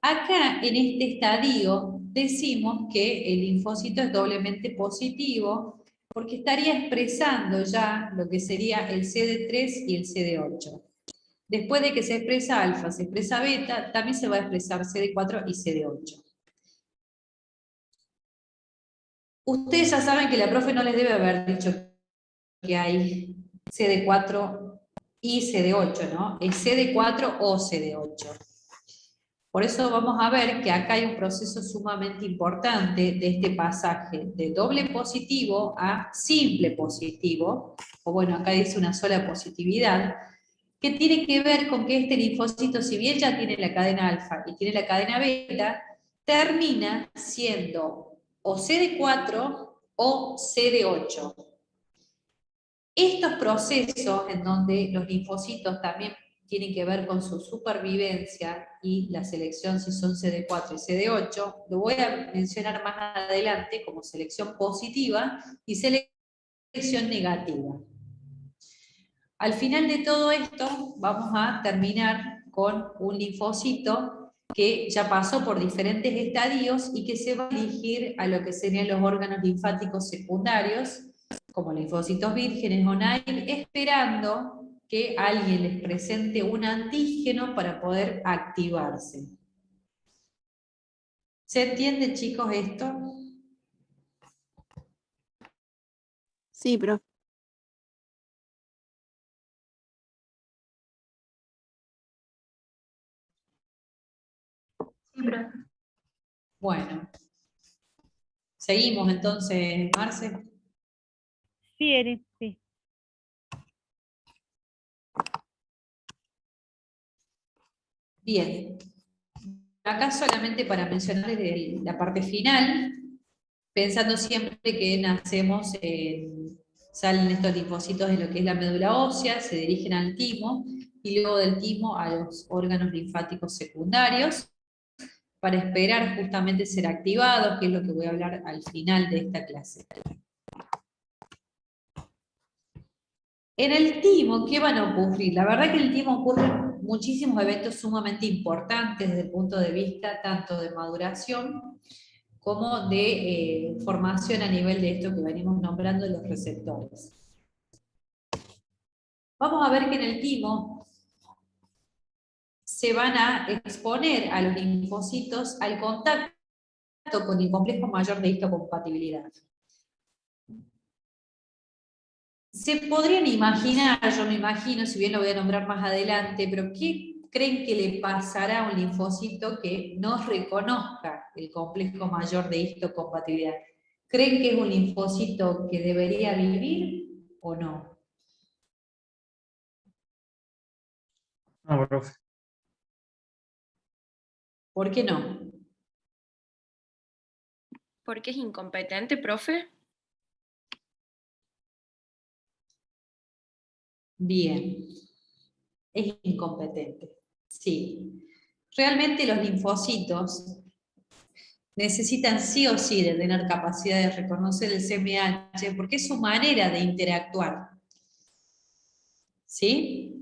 Acá, en este estadio, decimos que el linfocito es doblemente positivo porque estaría expresando ya lo que sería el CD3 y el CD8. Después de que se expresa alfa, se expresa beta, también se va a expresar CD4 y CD8. Ustedes ya saben que la profe no les debe haber dicho que hay CD4 y CD8, ¿no? Es CD4 o CD8. Por eso vamos a ver que acá hay un proceso sumamente importante de este pasaje de doble positivo a simple positivo, o bueno, acá dice una sola positividad, que tiene que ver con que este linfocito, si bien ya tiene la cadena alfa y tiene la cadena beta, termina siendo o CD4 o CD8. Estos procesos en donde los linfocitos también tienen que ver con su supervivencia y la selección si son CD4 y CD8, lo voy a mencionar más adelante como selección positiva y selección negativa. Al final de todo esto vamos a terminar con un linfocito que ya pasó por diferentes estadios y que se va a dirigir a lo que serían los órganos linfáticos secundarios, como linfocitos vírgenes o NAIL, esperando que alguien les presente un antígeno para poder activarse. ¿Se entiende, chicos, esto? Sí, pero profe. Bueno. Seguimos entonces, Marce. Sí, Eri, sí. Bien. Acá solamente para mencionarles la parte final, pensando siempre que nacemos, salen estos linfocitos de lo que es la médula ósea, se dirigen al timo, y luego del timo a los órganos linfáticos secundarios, para esperar justamente ser activados, que es lo que voy a hablar al final de esta clase. En el timo, ¿qué van a ocurrir? La verdad que en el timo ocurren muchísimos eventos sumamente importantes desde el punto de vista tanto de maduración como de formación a nivel de esto que venimos nombrando los receptores. Vamos a ver que en el timo se van a exponer a los linfocitos al contacto con el complejo mayor de histocompatibilidad. Se podrían imaginar, yo me imagino, si bien lo voy a nombrar más adelante, pero ¿qué creen que le pasará a un linfocito que no reconozca el complejo mayor de histocompatibilidad? ¿Creen que es un linfocito que debería vivir o no? No, profe. ¿Por qué no? ¿Por qué es incompetente, profe? Bien. Es incompetente. Sí. Realmente los linfocitos necesitan sí o sí de tener capacidad de reconocer el CMH porque es su manera de interactuar. ¿Sí?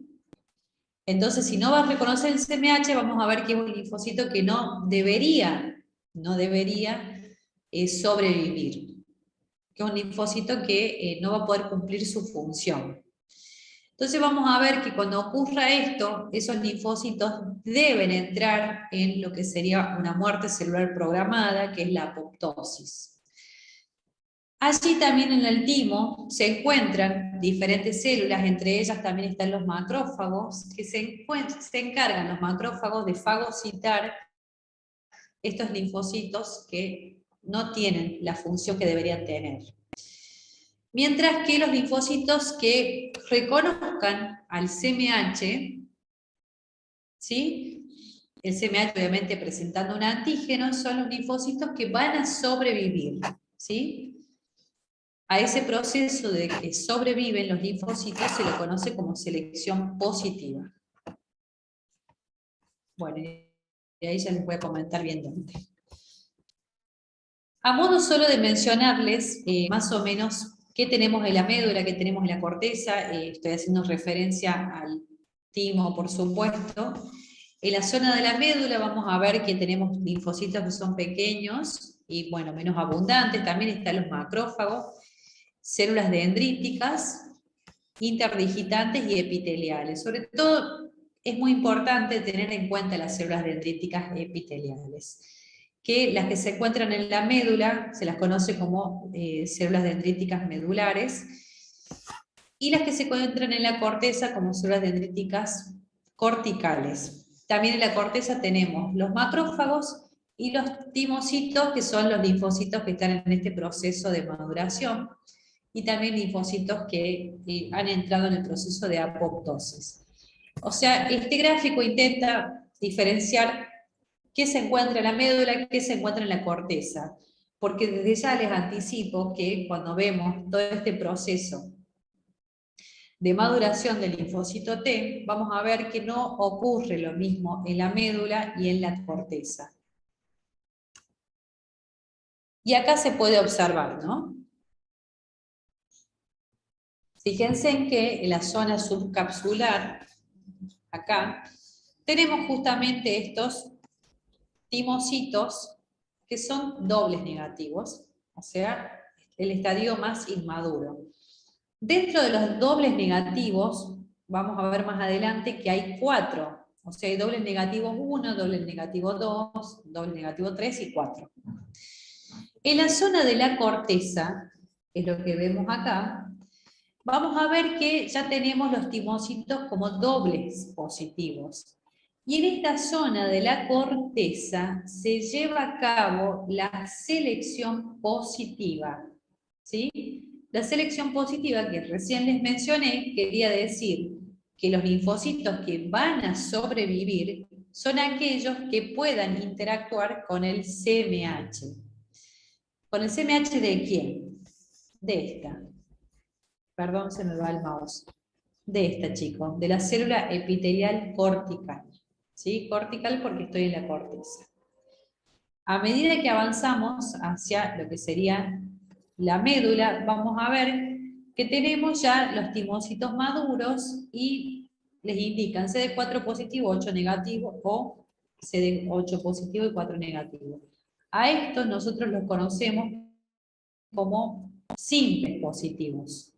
Entonces, si no va a reconocer el CMH, vamos a ver que es un linfocito que no debería sobrevivir. Que es un linfocito que no va a poder cumplir su función. Entonces vamos a ver que cuando ocurra esto, esos linfocitos deben entrar en lo que sería una muerte celular programada, que es la apoptosis. Allí también en el timo se encuentran diferentes células, entre ellas también están los macrófagos, que se encargan los macrófagos de fagocitar estos linfocitos que no tienen la función que deberían tener. Mientras que los linfocitos que reconozcan al CMH, ¿sí? El CMH obviamente presentando un antígeno, son los linfocitos que van a sobrevivir, ¿sí? A ese proceso de que sobreviven los linfocitos se le conoce como selección positiva. Bueno, y ahí ya les voy a comentar bien dónde. A modo solo de mencionarles más o menos qué tenemos en la médula, qué tenemos en la corteza, estoy haciendo referencia al timo, por supuesto. En la zona de la médula vamos a ver que tenemos linfocitos que son pequeños y, bueno, menos abundantes. También están los macrófagos, células dendríticas, interdigitantes y epiteliales. Sobre todo, es muy importante tener en cuenta las células dendríticas epiteliales, que las que se encuentran en la médula se las conoce como células dendríticas medulares, y las que se encuentran en la corteza como células dendríticas corticales. También en la corteza tenemos los macrófagos y los timocitos, que son los linfocitos que están en este proceso de maduración, y también linfocitos que han entrado en el proceso de apoptosis. O sea, este gráfico intenta diferenciar qué se encuentra en la médula y qué se encuentra en la corteza, porque desde ya les anticipo que cuando vemos todo este proceso de maduración del linfocito T, vamos a ver que no ocurre lo mismo en la médula y en la corteza. Y acá se puede observar, ¿no? Fíjense en que en la zona subcapsular, acá, tenemos justamente estos timocitos que son dobles negativos, o sea, el estadio más inmaduro. Dentro de los dobles negativos, vamos a ver más adelante que hay 4, o sea, hay dobles negativos 1, dobles negativos 2, doble negativo 3 y 4. En la zona de la corteza, que es lo que vemos acá, vamos a ver que ya tenemos los timocitos como dobles positivos. Y en esta zona de la corteza se lleva a cabo la selección positiva, ¿sí? La selección positiva que recién les mencioné quería decir que los linfocitos que van a sobrevivir son aquellos que puedan interactuar con el CMH. ¿Con el CMH de quién? De esta. Perdón, se me va el mouse. De esta, chicos, de la célula epitelial cortical. ¿Sí? Cortical porque estoy en la corteza. A medida que avanzamos hacia lo que sería la médula, vamos a ver que tenemos ya los timocitos maduros y les indican CD4 positivo, 8 negativo o CD8 positivo y 4 negativo. A estos nosotros los conocemos como simples positivos.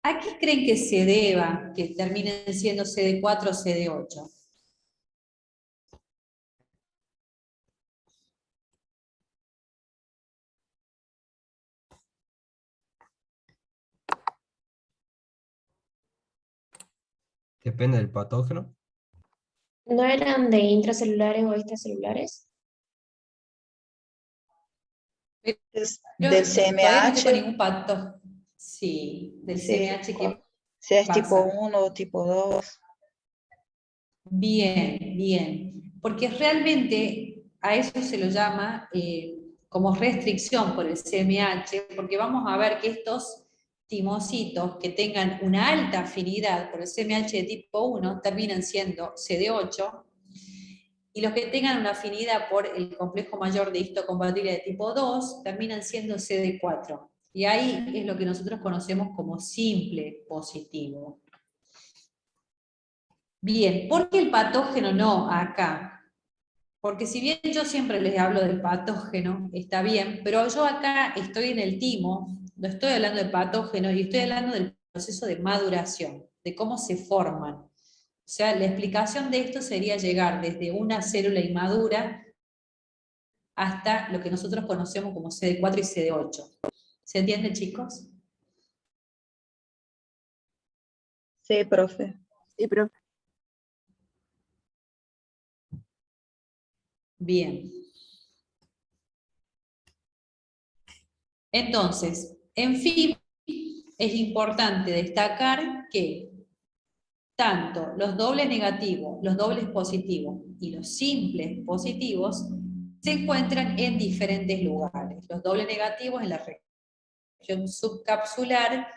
¿A qué creen que se deba que terminen siendo CD4 o CD8? Depende del patógeno. ¿No eran de intracelulares o extracelulares? Del Todavía no tengo CMH, ningún patógeno. Sí, del sí, CMH que si es pasa. tipo 1 o tipo 2. Bien, bien. Porque realmente a eso se lo llama como restricción por el CMH, porque vamos a ver que estos timocitos que tengan una alta afinidad por el CMH de tipo 1 terminan siendo CD8, y los que tengan una afinidad por el complejo mayor de histocompatible de tipo 2 terminan siendo CD4. Y ahí es lo que nosotros conocemos como simple positivo. Bien, ¿por qué el patógeno no acá? Porque si bien yo siempre les hablo del patógeno, está bien, pero yo acá estoy en el timo, no estoy hablando de patógeno, y estoy hablando del proceso de maduración, de cómo se forman. O sea, la explicación de esto sería llegar desde una célula inmadura hasta lo que nosotros conocemos como CD4 y CD8. ¿Se entiende, chicos? Sí, profe. Sí, pero Bien. Entonces, en fin, es importante destacar que tanto los dobles negativos, los dobles positivos y los simples positivos se encuentran en diferentes lugares. Los dobles negativos en la región subcapsular,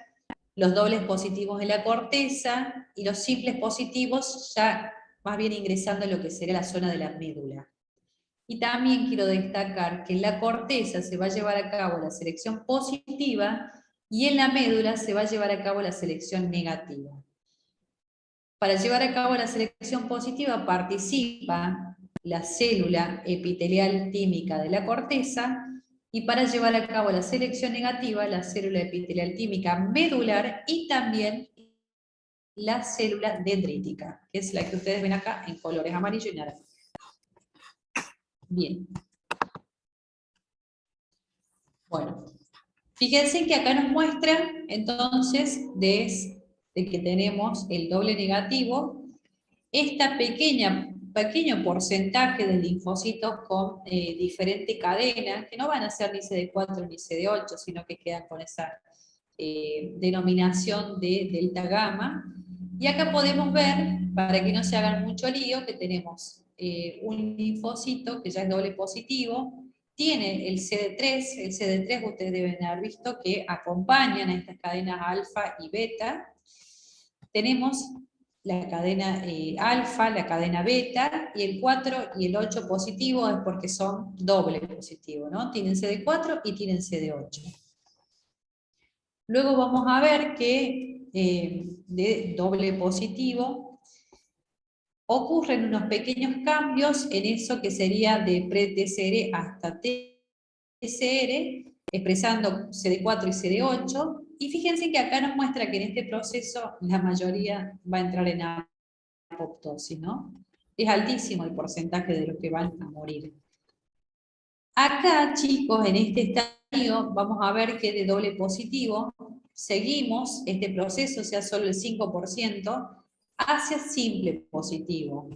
los dobles positivos en la corteza y los simples positivos ya más bien ingresando en lo que sería la zona de la médula. Y también quiero destacar que en la corteza se va a llevar a cabo la selección positiva y en la médula se va a llevar a cabo la selección negativa. Para llevar a cabo la selección positiva participa la célula epitelial tímica de la corteza, y para llevar a cabo la selección negativa, la célula epitelial tímica medular y también la célula dendrítica, que es la que ustedes ven acá en colores amarillo y naranja. Bien. Bueno, fíjense que acá nos muestra entonces de que tenemos el doble negativo, esta pequeño porcentaje de linfocitos con diferente cadena, que no van a ser ni CD4 ni CD8, sino que quedan con esa denominación de delta gamma. Y acá podemos ver, para que no se hagan mucho lío, que tenemos un linfocito que ya es doble positivo, tiene el CD3 ustedes deben haber visto que acompañan a estas cadenas alfa y beta. Tenemos la cadena alfa, la cadena beta, y el 4 y el 8 positivo es porque son doble positivo, ¿no? Tienen CD4 y tienen CD8. Luego vamos a ver que de doble positivo ocurren unos pequeños cambios en eso que sería de pre-TCR hasta TCR, expresando CD4 y CD8, y fíjense que acá nos muestra que en este proceso la mayoría va a entrar en apoptosis, ¿no? Es altísimo el porcentaje de los que van a morir. Acá, chicos, en este estadio, vamos a ver que de doble positivo seguimos este proceso, o sea, solo el 5%, hacia simple positivo.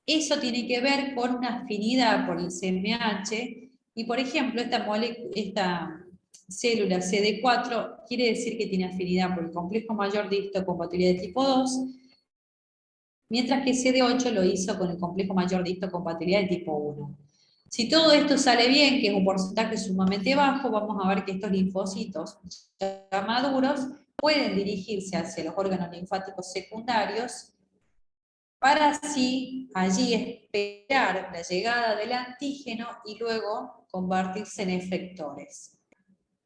Eso tiene que ver con una afinidad por el CMH, y por ejemplo, esta célula CD4 quiere decir que tiene afinidad por el complejo mayor de histocompatibilidad de tipo 2, mientras que CD8 lo hizo con el complejo mayor de histocompatibilidad de tipo 1. Si todo esto sale bien, que es un porcentaje sumamente bajo, vamos a ver que estos linfocitos ya maduros pueden dirigirse hacia los órganos linfáticos secundarios para así allí esperar la llegada del antígeno y luego convertirse en efectores.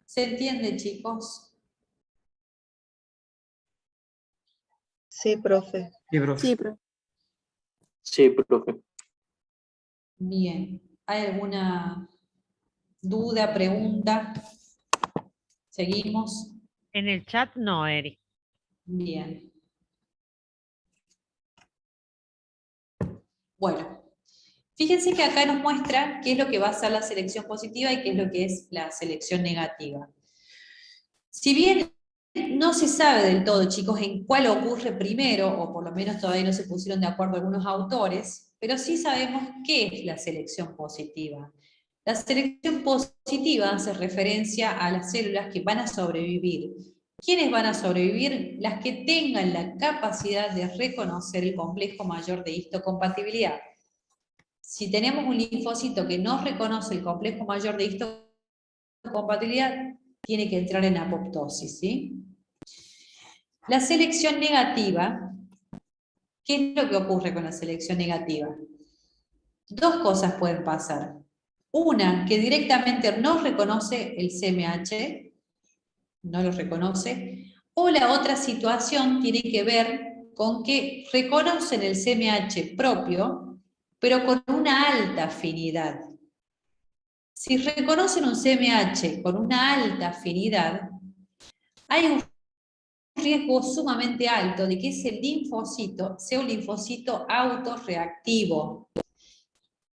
¿Se entiende, chicos? Sí, profe. Sí, profe. Sí, profe. Sí, profe. Bien. ¿Hay alguna duda, pregunta? ¿Seguimos? En el chat no, Eri. Bien. Bueno, fíjense que acá nos muestra qué es lo que va a ser la selección positiva y qué es lo que es la selección negativa. Si bien no se sabe del todo, chicos, en cuál ocurre primero, o por lo menos todavía no se pusieron de acuerdo algunos autores, pero sí sabemos qué es la selección positiva. La selección positiva hace referencia a las células que van a sobrevivir. ¿Quiénes van a sobrevivir? Las que tengan la capacidad de reconocer el complejo mayor de histocompatibilidad. Si tenemos un linfocito que no reconoce el complejo mayor de histocompatibilidad, tiene que entrar en apoptosis, ¿sí? La selección negativa, ¿qué es lo que ocurre con la selección negativa? Dos cosas pueden pasar. Una, que directamente no reconoce el CMH, no lo reconoce, o la otra situación tiene que ver con que reconocen el CMH propio, pero con una alta afinidad. Si reconocen un CMH con una alta afinidad, hay un riesgo sumamente alto de que ese linfocito sea un linfocito autorreactivo.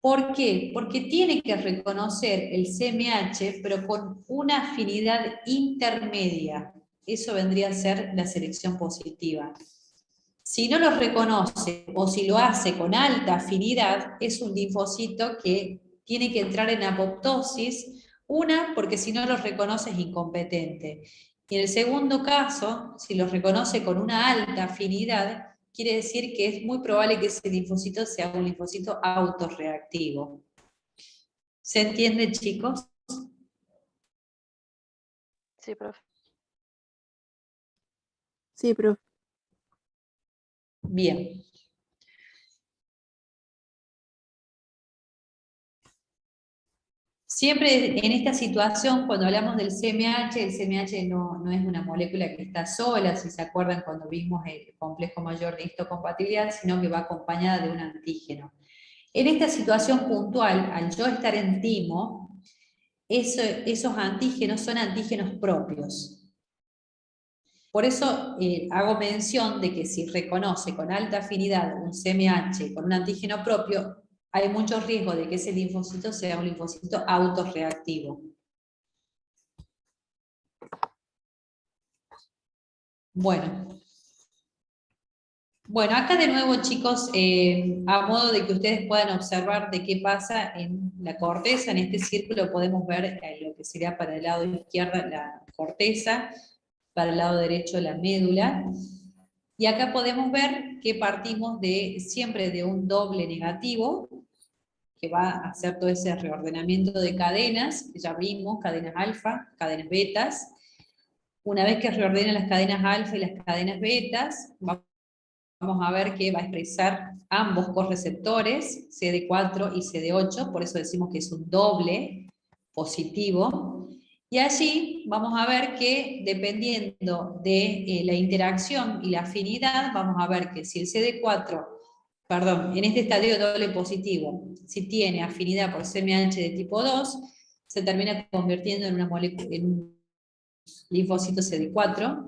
¿Por qué? Porque tiene que reconocer el CMH, pero con una afinidad intermedia. Eso vendría a ser la selección positiva. Si no lo reconoce o si lo hace con alta afinidad, es un linfocito que tiene que entrar en apoptosis, una, porque si no lo reconoce es incompetente. Y en el segundo caso, si lo reconoce con una alta afinidad, quiere decir que es muy probable que ese linfocito sea un linfocito autorreactivo. ¿Se entiende, chicos? Sí, profe. Sí, profe. Bien. Siempre en esta situación, cuando hablamos del CMH, el CMH no es una molécula que está sola, si se acuerdan cuando vimos el complejo mayor de histocompatibilidad, sino que va acompañada de un antígeno. En esta situación puntual, al yo estar en timo, esos antígenos son antígenos propios. Por eso hago mención de que si reconoce con alta afinidad un CMH con un antígeno propio, hay mucho riesgo de que ese linfocito sea un linfocito autorreactivo. Bueno, acá de nuevo, chicos, a modo de que ustedes puedan observar de qué pasa en la corteza, en este círculo podemos ver lo que sería para el lado izquierdo la corteza, para el lado derecho la médula, y acá podemos ver que partimos siempre de un doble negativo, que va a hacer todo ese reordenamiento de cadenas, que ya vimos, cadenas alfa, cadenas betas. Una vez que reordena las cadenas alfa y las cadenas betas, vamos a ver que va a expresar ambos correceptores, CD4 y CD8, por eso decimos que es un doble positivo. Y allí vamos a ver que, dependiendo de la interacción y la afinidad, vamos a ver que si el CD4, en este estadio doble positivo, si tiene afinidad por CMH de tipo 2, se termina convirtiendo en una molécula, en un linfocito CD4,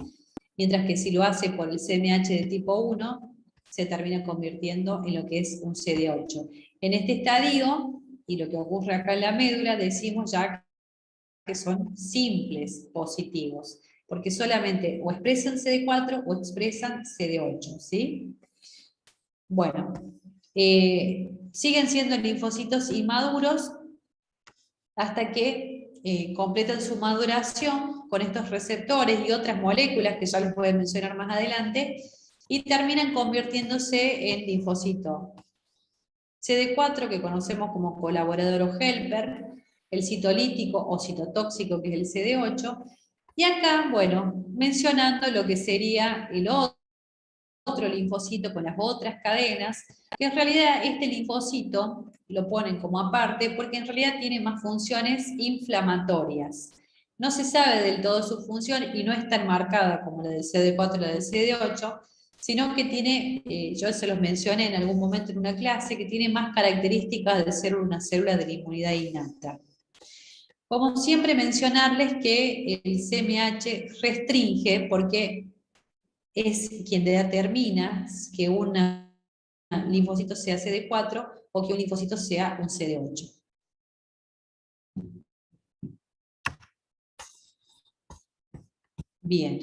mientras que si lo hace por el CMH de tipo 1, se termina convirtiendo en lo que es un CD8. En este estadio, y lo que ocurre acá en la médula, decimos ya que son simples positivos, porque solamente o expresan CD4 o expresan CD8, ¿sí? Bueno, siguen siendo linfocitos inmaduros hasta que completan su maduración con estos receptores y otras moléculas que ya les voy a mencionar más adelante, y terminan convirtiéndose en linfocito CD4, que conocemos como colaborador o helper, el citolítico o citotóxico, que es el CD8, y acá, bueno, mencionando lo que sería el otro linfocito con las otras cadenas, que en realidad este linfocito lo ponen como aparte porque en realidad tiene más funciones inflamatorias. No se sabe del todo su función y no es tan marcada como la del CD4 y la del CD8, sino que tiene, yo se los mencioné en algún momento en una clase, que tiene más características de ser una célula de la inmunidad innata. Como siempre mencionarles que el CMH restringe porque es quien determina que un linfocito sea CD4 o que un linfocito sea un CD8. Bien.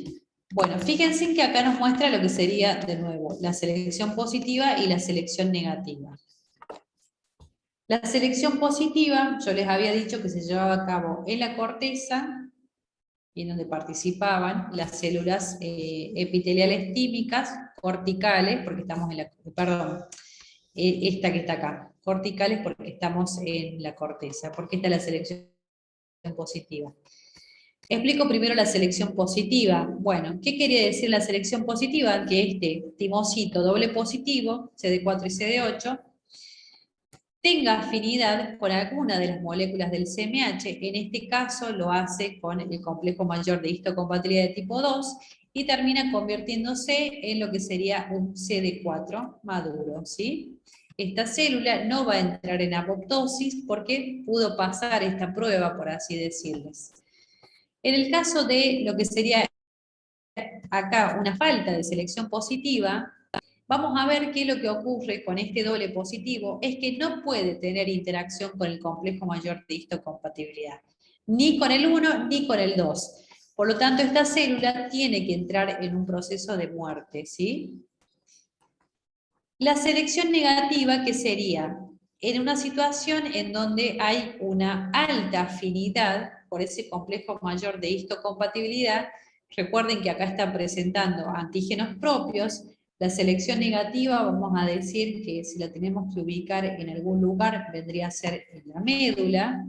Bueno, fíjense que acá nos muestra lo que sería, de nuevo, la selección positiva y la selección negativa. La selección positiva, yo les había dicho que se llevaba a cabo en la corteza, y en donde participaban las células epiteliales tímicas, corticales, porque estamos en la, perdón, esta que está acá, corticales porque estamos en la corteza, porque esta es la selección positiva. Explico primero la selección positiva. Bueno, ¿qué quería decir la selección positiva? Que este timocito doble positivo, CD4 y CD8, tenga afinidad con alguna de las moléculas del CMH, en este caso lo hace con el complejo mayor de histocompatibilidad de tipo 2, y termina convirtiéndose en lo que sería un CD4 maduro, ¿sí? Esta célula no va a entrar en apoptosis porque pudo pasar esta prueba, por así decirles. En el caso de lo que sería acá una falta de selección positiva, vamos a ver que lo que ocurre con este doble positivo es que no puede tener interacción con el complejo mayor de histocompatibilidad, ni con el 1 ni con el 2. Por lo tanto, esta célula tiene que entrar en un proceso de muerte, ¿sí? La selección negativa, ¿qué sería? En una situación en donde hay una alta afinidad por ese complejo mayor de histocompatibilidad, recuerden que acá están presentando antígenos propios. La selección negativa, vamos a decir que si la tenemos que ubicar en algún lugar, vendría a ser en la médula,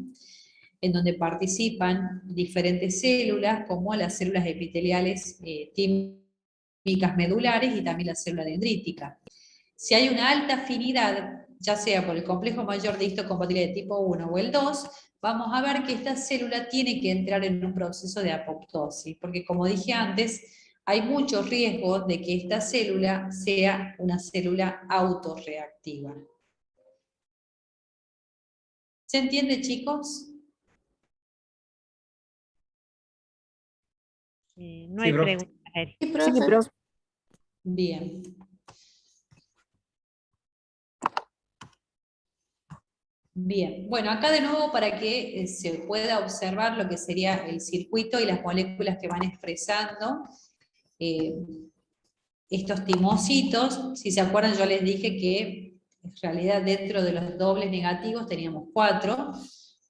en donde participan diferentes células, como las células epiteliales tímicas medulares y también la célula dendrítica. Si hay una alta afinidad, ya sea por el complejo mayor de histocompatibilidad de tipo 1 o el 2, vamos a ver que esta célula tiene que entrar en un proceso de apoptosis, porque como dije antes, hay mucho riesgo de que esta célula sea una célula autorreactiva. ¿Se entiende, chicos? No hay preguntas. Sí, profe. Sí, profe. Bien. Bien, bueno, acá de nuevo para que se pueda observar lo que sería el circuito y las moléculas que van expresando estos timocitos. Si se acuerdan, yo les dije que en realidad dentro de los dobles negativos teníamos 4,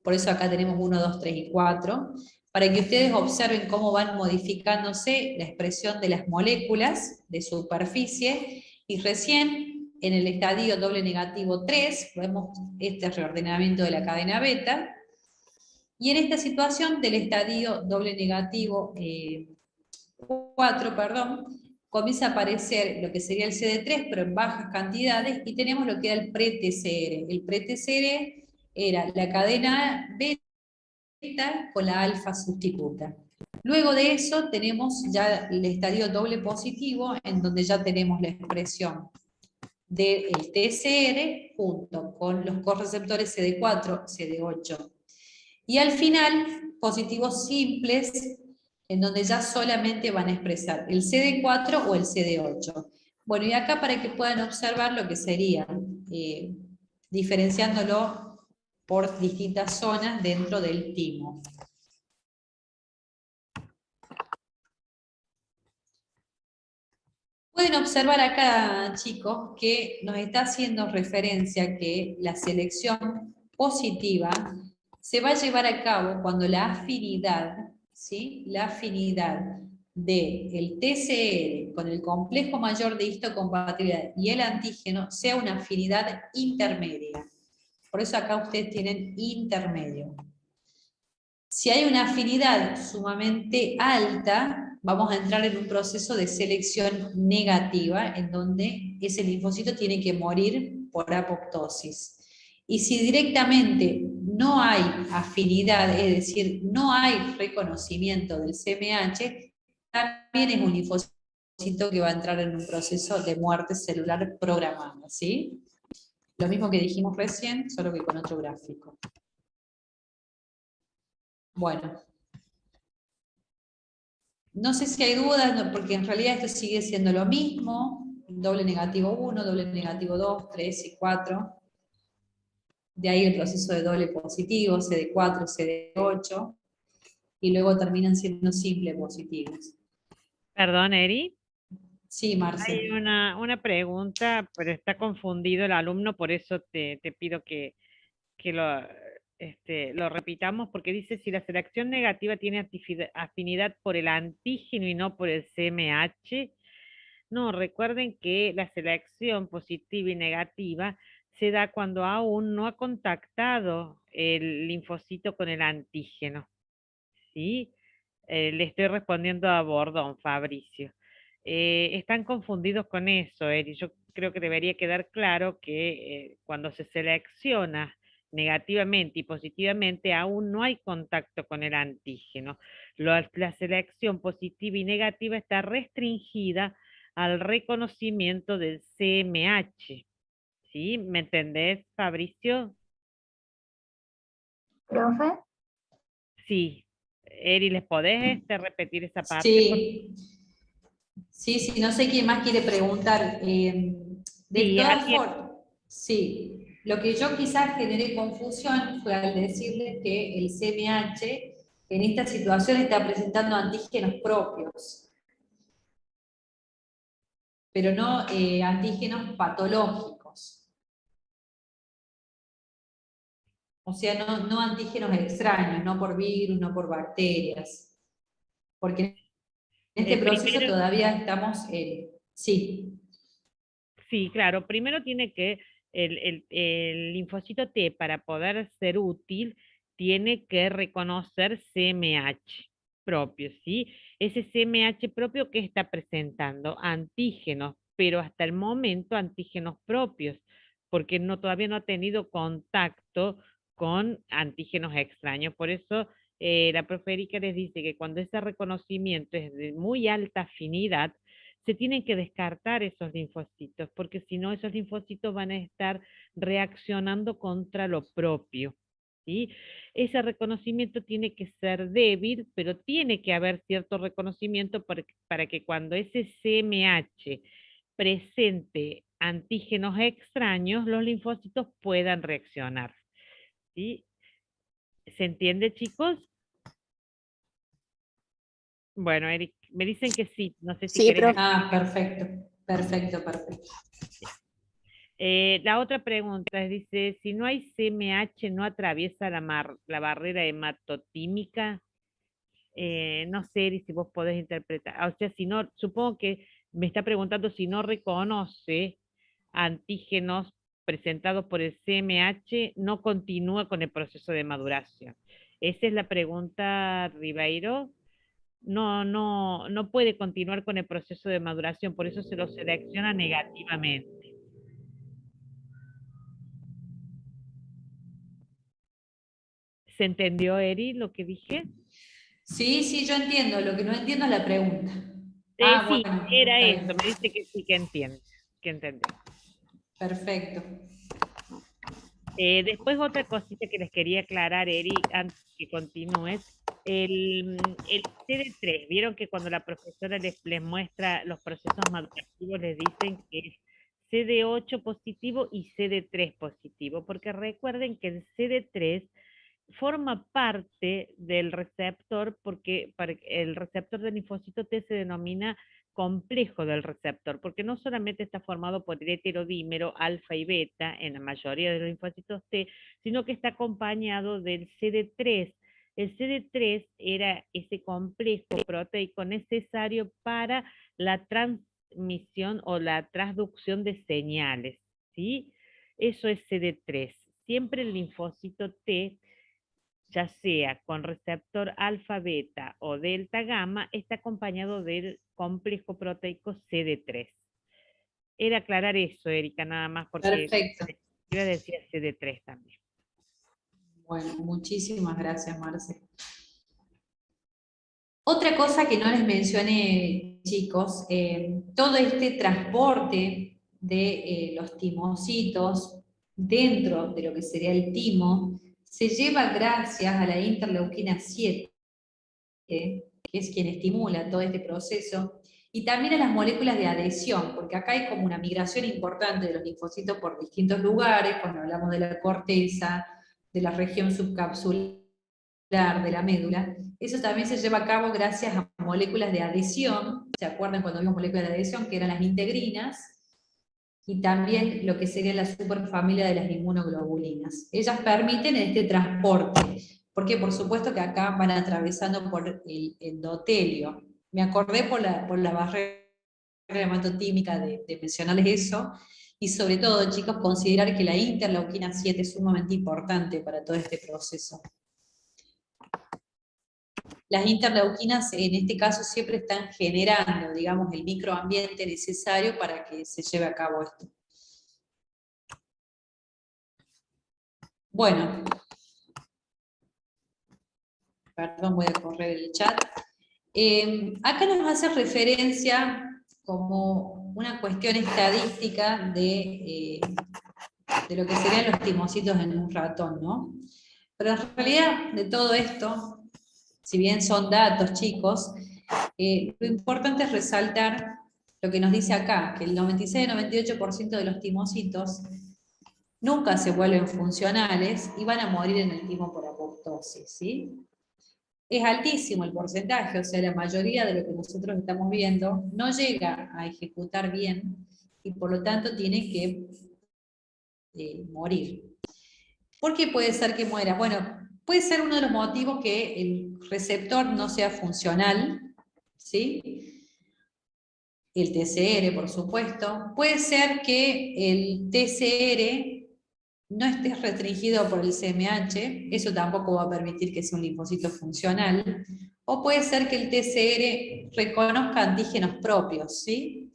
por eso acá tenemos 1, 2, 3 y 4, para que ustedes observen cómo van modificándose la expresión de las moléculas de superficie, y recién en el estadio doble negativo 3, vemos este reordenamiento de la cadena beta, y en esta situación del estadio doble negativo 4, perdón, comienza a aparecer lo que sería el CD3, pero en bajas cantidades, y tenemos lo que era el pre-TCR. El pre-TCR era la cadena beta con la alfa sustituta. Luego de eso tenemos ya el estadio doble positivo, en donde ya tenemos la expresión del TCR junto con los correceptores CD4, CD8. Y al final, positivos simples, en donde ya solamente van a expresar el CD4 o el CD8. Bueno, y acá para que puedan observar lo que sería, diferenciándolo por distintas zonas dentro del timo. Pueden observar acá, chicos, que nos está haciendo referencia que la selección positiva se va a llevar a cabo cuando la afinidad, ¿sí? La afinidad del TCR con el complejo mayor de histocompatibilidad y el antígeno sea una afinidad intermedia. Por eso acá ustedes tienen intermedio. Si hay una afinidad sumamente alta, vamos a entrar en un proceso de selección negativa, en donde ese linfocito tiene que morir por apoptosis. Y si directamente no hay afinidad, es decir, no hay reconocimiento del CMH, también es un linfocito que va a entrar en un proceso de muerte celular programada, ¿sí? Lo mismo que dijimos recién, solo que con otro gráfico. Bueno. No sé si hay dudas, porque en realidad esto sigue siendo lo mismo, doble negativo 1, doble negativo 2, 3 y 4. De ahí el proceso de doble positivo, CD4, CD8, y luego terminan siendo simple positivos. Perdón, Eri. Sí, Marce. Hay una pregunta, pero está confundido el alumno, por eso te pido que lo repitamos, porque dice si la selección negativa tiene afinidad por el antígeno y no por el CMH. No, recuerden que la selección positiva y negativa se da cuando aún no ha contactado el linfocito con el antígeno. ¿Sí? Le estoy respondiendo a Bordón, Fabricio. Están confundidos con eso, Eri. Yo creo que debería quedar claro que cuando se selecciona negativamente y positivamente, aún no hay contacto con el antígeno. La selección positiva y negativa está restringida al reconocimiento del CMH. ¿Sí? ¿Me entendés, Fabricio? ¿Profe? Sí. Eri, ¿les podés repetir esa parte? Sí. Sí, no sé quién más quiere preguntar. De todas formas, sí. Lo que yo quizás generé confusión fue al decirles que el CMH en esta situación está presentando antígenos propios, pero no antígenos patológicos. O sea, no antígenos extraños, no por virus, no por bacterias. Porque en este proceso todavía estamos sí. Sí, claro. Primero tiene que el linfocito T, para poder ser útil, tiene que reconocer CMH propio, ¿sí? Ese CMH propio que está presentando antígenos, pero hasta el momento antígenos propios, porque todavía no ha tenido contacto con antígenos extraños. Por eso la profe Erika les dice que cuando ese reconocimiento es de muy alta afinidad, se tienen que descartar esos linfocitos, porque si no, esos linfocitos van a estar reaccionando contra lo propio. ¿Sí? Ese reconocimiento tiene que ser débil, pero tiene que haber cierto reconocimiento para que cuando ese CMH presente antígenos extraños, los linfocitos puedan reaccionar. ¿Sí? ¿Se entiende, chicos? Bueno, Eric, me dicen que sí, no sé si Sí, querés... perfecto. La otra pregunta dice, si no hay CMH, ¿no atraviesa la barrera hematotímica? No sé si vos podés interpretar. O sea, si no, supongo que me está preguntando si no reconoce antígenos presentados por el CMH, no continúa con el proceso de maduración. Esa es la pregunta, Ribeiro. No puede continuar con el proceso de maduración, por eso se lo selecciona negativamente. ¿Se entendió, Eri, lo que dije? Sí, yo entiendo. Lo que no entiendo es la pregunta. Sí, bueno, era está eso. bien. Me dice que sí, que entiende. Que entendió. Perfecto. Después otra cosita que les quería aclarar, Eri, antes que continúes. El CD3, vieron que cuando la profesora les muestra los procesos madurativos, les dicen que es CD8 positivo y CD3 positivo, porque recuerden que el CD3 forma parte del receptor, porque el receptor del linfocito T se denomina complejo del receptor, porque no solamente está formado por el heterodímero alfa y beta en la mayoría de los linfocitos T, sino que está acompañado del CD3. El CD3 era ese complejo proteico necesario para la transmisión o la transducción de señales, ¿sí? Eso es CD3. Siempre el linfocito T, ya sea con receptor alfa, beta o delta, gamma, está acompañado del complejo proteico CD3. Era aclarar eso, Erika, nada más, porque Perfecto. iba a decir CD3 también. Bueno, muchísimas gracias, Marce. Otra cosa que no les mencioné, chicos, todo este transporte de los timocitos dentro de lo que sería el timo se lleva gracias a la interleuquina 7, que es quien estimula todo este proceso, y también a las moléculas de adhesión, porque acá hay como una migración importante de los linfocitos por distintos lugares, cuando hablamos de la corteza, de la región subcapsular, de la médula. Eso también se lleva a cabo gracias a moléculas de adhesión. ¿Se acuerdan cuando vimos moléculas de adhesión? Que eran las integrinas, y también lo que sería la superfamilia de las inmunoglobulinas. Ellas permiten este transporte, porque por supuesto que acá van atravesando por el endotelio. Me acordé por la barrera hematotímica de mencionarles eso, y sobre todo, chicos, considerar que la interleuquina 7 es sumamente importante para todo este proceso. Las interleuquinas en este caso siempre están generando, digamos, el microambiente necesario para que se lleve a cabo esto. Bueno, perdón, voy a correr el chat. Acá nos hace referencia como una cuestión estadística de lo que serían los timocitos en un ratón, ¿no? Pero en realidad de todo esto, si bien son datos, chicos, lo importante es resaltar lo que nos dice acá, que el 96-98% de los timocitos nunca se vuelven funcionales y van a morir en el timo por apoptosis, ¿sí? Es altísimo el porcentaje, o sea, la mayoría de lo que nosotros estamos viendo no llega a ejecutar bien y por lo tanto tiene que morir. ¿Por qué puede ser que muera? Bueno, puede ser uno de los motivos que el receptor no sea funcional, ¿sí? El TCR, por supuesto. Puede ser que el TCR no esté restringido por el CMH, eso tampoco va a permitir que sea un linfocito funcional. O puede ser que el TCR reconozca antígenos propios, ¿sí?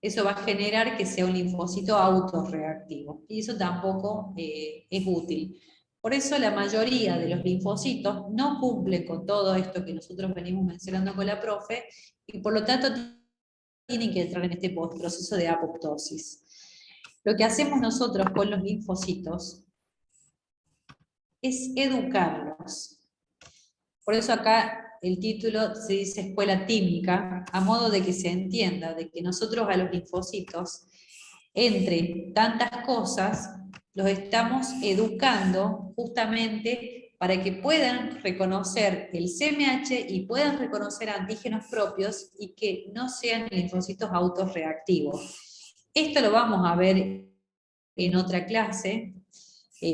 Eso va a generar que sea un linfocito autorreactivo, y eso tampoco es útil. Por eso la mayoría de los linfocitos no cumplen con todo esto que nosotros venimos mencionando con la profe, y por lo tanto tienen que entrar en este proceso de apoptosis. Lo que hacemos nosotros con los linfocitos es educarlos. Por eso acá el título se dice escuela tímica, a modo de que se entienda, de que nosotros a los linfocitos, entre tantas cosas, los estamos educando justamente para que puedan reconocer el CMH y puedan reconocer antígenos propios y que no sean linfocitos autorreactivos. Esto lo vamos a ver en otra clase,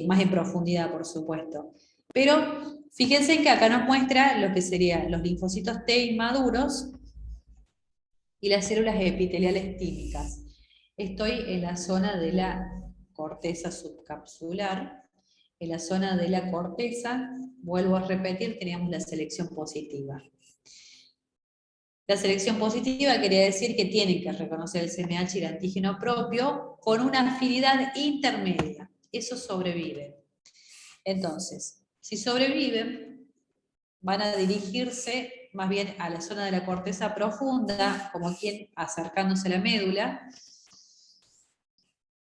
más en profundidad, por supuesto. Pero fíjense que acá nos muestra lo que serían los linfocitos T inmaduros y las células epiteliales tímicas. Estoy en la zona de la corteza subcapsular. En la zona de la corteza, vuelvo a repetir, teníamos la selección positiva. La selección positiva quería decir que tienen que reconocer el CMH y el antígeno propio con una afinidad intermedia. Eso sobrevive. Entonces, si sobreviven, van a dirigirse más bien a la zona de la corteza profunda, como quien acercándose a la médula.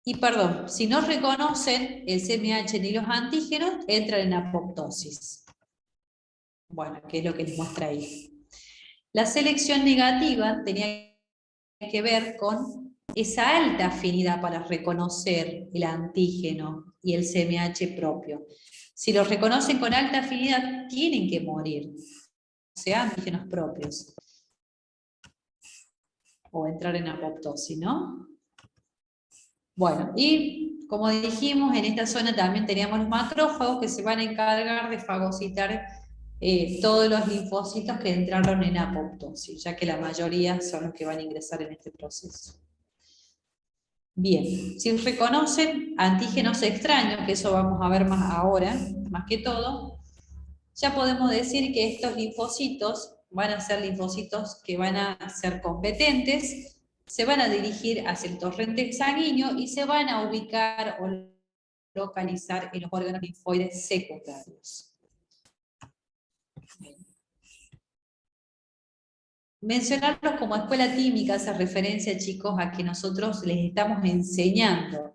Y perdón, si no reconocen el CMH ni los antígenos, entran en apoptosis. Bueno, que es lo que les muestra ahí. La selección negativa tenía que ver con esa alta afinidad para reconocer el antígeno y el CMH propio. Si los reconocen con alta afinidad, tienen que morir, o sea, antígenos propios. o entrar en apoptosis, ¿no? Bueno, y como dijimos, en esta zona también teníamos los macrófagos que se van a encargar de fagocitar todos los linfocitos que entraron en apoptosis, ya que la mayoría son los que van a ingresar en este proceso. Bien, si reconocen antígenos extraños, que eso vamos a ver más ahora, más que todo, ya podemos decir que estos linfocitos van a ser linfocitos que van a ser competentes, se van a dirigir hacia el torrente sanguíneo y se van a ubicar o localizar en los órganos linfoides secundarios. Mencionarlos como escuela tímica hace referencia, chicos, a que nosotros les estamos enseñando,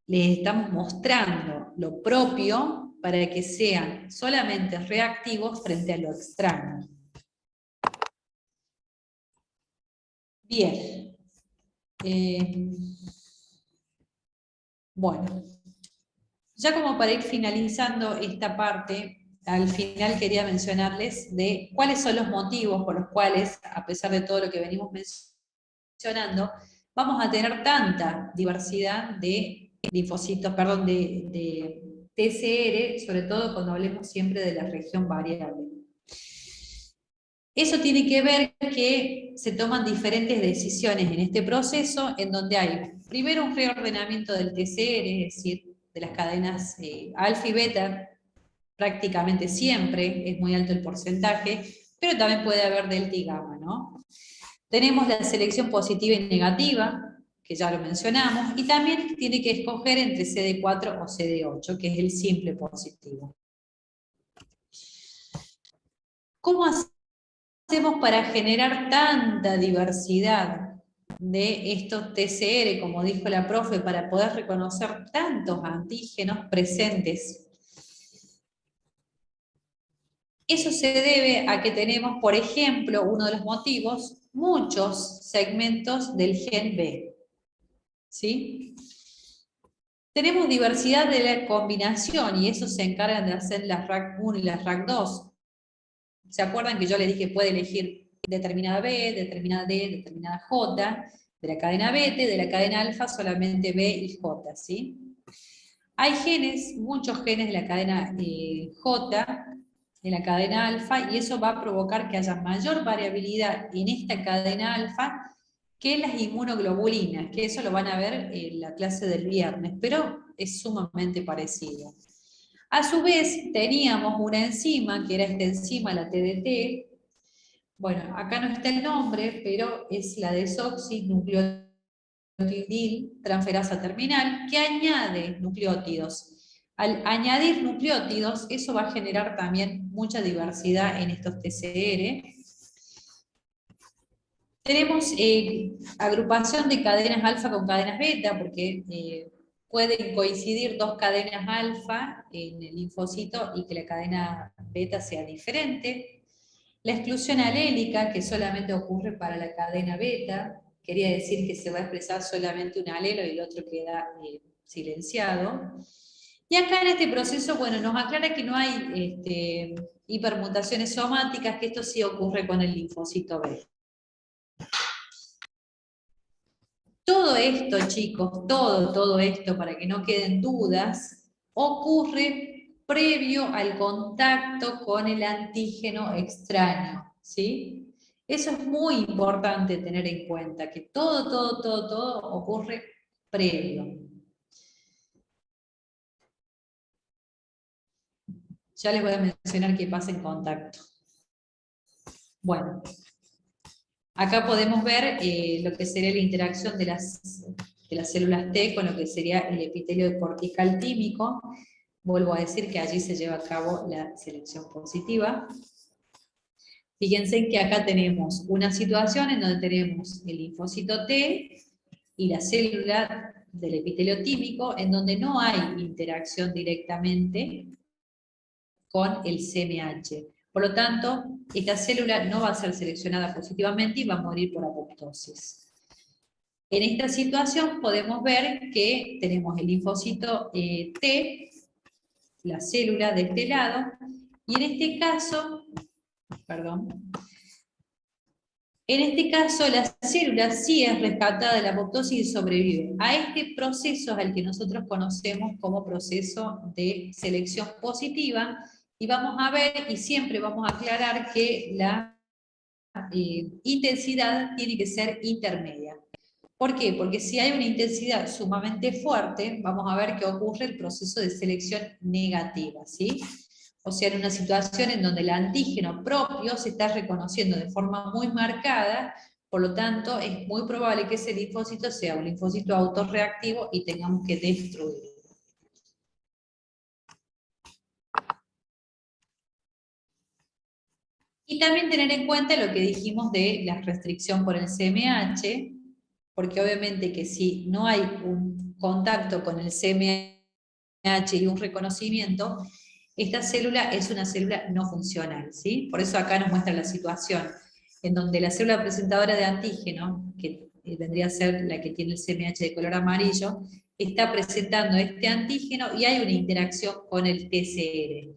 les estamos mostrando lo propio para que sean solamente reactivos frente a lo extraño. Bien. Bueno, ya como para ir finalizando esta parte, al final quería mencionarles de cuáles son los motivos por los cuales, a pesar de todo lo que venimos mencionando, vamos a tener tanta diversidad de linfocitos, perdón, de TCR, sobre todo cuando hablemos siempre de la región variable. Eso tiene que ver que se toman diferentes decisiones en este proceso, en donde hay primero un reordenamiento del TCR, es decir, de las cadenas alfa y beta, prácticamente siempre, es muy alto el porcentaje, pero también puede haber delta y gamma, ¿no? Tenemos la selección positiva y negativa, que ya lo mencionamos, y también tiene que escoger entre CD4 o CD8, que es el simple positivo. ¿Cómo hacemos para generar tanta diversidad de estos TCR, como dijo la profe, para poder reconocer tantos antígenos presentes? Eso se debe a que tenemos, por ejemplo, uno de los motivos, muchos segmentos del gen B. ¿Sí? Tenemos diversidad de la combinación y eso se encargan de hacer las RAC1 y las RAC2. ¿Se acuerdan que yo les dije puede elegir determinada B, determinada D, determinada J, de la cadena beta, de la cadena alfa solamente B y J, ¿sí? Hay genes, muchos genes de la cadena J, de la cadena alfa, y eso va a provocar que haya mayor variabilidad en esta cadena alfa que en las inmunoglobulinas, que eso lo van a ver en la clase del viernes, pero es sumamente parecido. A su vez, teníamos una enzima, que era esta enzima, la TDT. Bueno, acá no está el nombre, pero es la desoxinucleotidil transferasa terminal, que añade nucleótidos. Al añadir nucleótidos, eso va a generar también mucha diversidad en estos TCR. Tenemos agrupación de cadenas alfa con cadenas beta, porque pueden coincidir dos cadenas alfa en el linfocito y que la cadena beta sea diferente. La exclusión alélica, que solamente ocurre para la cadena beta, quería decir que se va a expresar solamente un alelo y el otro queda silenciado. Y acá en este proceso, bueno, nos aclara que no hay hipermutaciones somáticas, que esto sí ocurre con el linfocito B. Todo esto, chicos, todo esto, para que no queden dudas, ocurre previo al contacto con el antígeno extraño, ¿sí? Eso es muy importante tener en cuenta, que todo ocurre previo. Ya les voy a mencionar qué pasa en contacto. Bueno, acá podemos ver lo que sería la interacción de las células T con lo que sería el epitelio cortical tímico. Vuelvo a decir que allí se lleva a cabo la selección positiva. Fíjense que acá tenemos una situación en donde tenemos el linfocito T y la célula del epitelio tímico, en donde no hay interacción directamente con el CMH. Por lo tanto, esta célula no va a ser seleccionada positivamente y va a morir por apoptosis. En esta situación podemos ver que tenemos el linfocito T, la célula de este lado, y en este caso, perdón, En este caso, la célula sí es rescatada de la apoptosis y sobrevive. A este proceso es el que nosotros conocemos como proceso de selección positiva, y vamos a ver, y siempre vamos a aclarar que la intensidad tiene que ser intermedia. ¿Por qué? Porque si hay una intensidad sumamente fuerte, vamos a ver que ocurre el proceso de selección negativa, ¿sí? O sea, en una situación en donde el antígeno propio se está reconociendo de forma muy marcada, por lo tanto, es muy probable que ese linfocito sea un linfocito autorreactivo y tengamos que destruirlo. Y también tener en cuenta lo que dijimos de la restricción por el CMH, porque obviamente que si no hay un contacto con el CMH y un reconocimiento, esta célula es una célula no funcional, ¿sí? Por eso acá nos muestra la situación en donde la célula presentadora de antígeno, que vendría a ser la que tiene el CMH de color amarillo, está presentando este antígeno y hay una interacción con el TCR.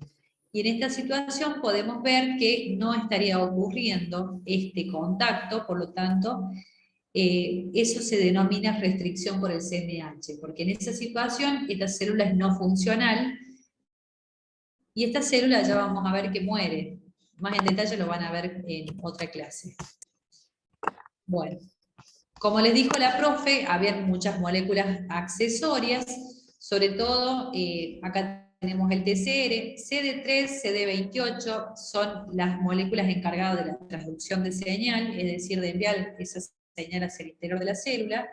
Y en esta situación podemos ver que no estaría ocurriendo este contacto, por lo tanto, eso se denomina restricción por el CMH, porque en esa situación esta célula es no funcional, y esta célula ya vamos a ver que muere. Más en detalle lo van a ver en otra clase. Bueno, como les dijo la profe, había muchas moléculas accesorias, sobre todo, acá tenemos el TCR, CD3, CD28, son las moléculas encargadas de la transducción de señal, es decir, de enviar esa señal hacia el interior de la célula.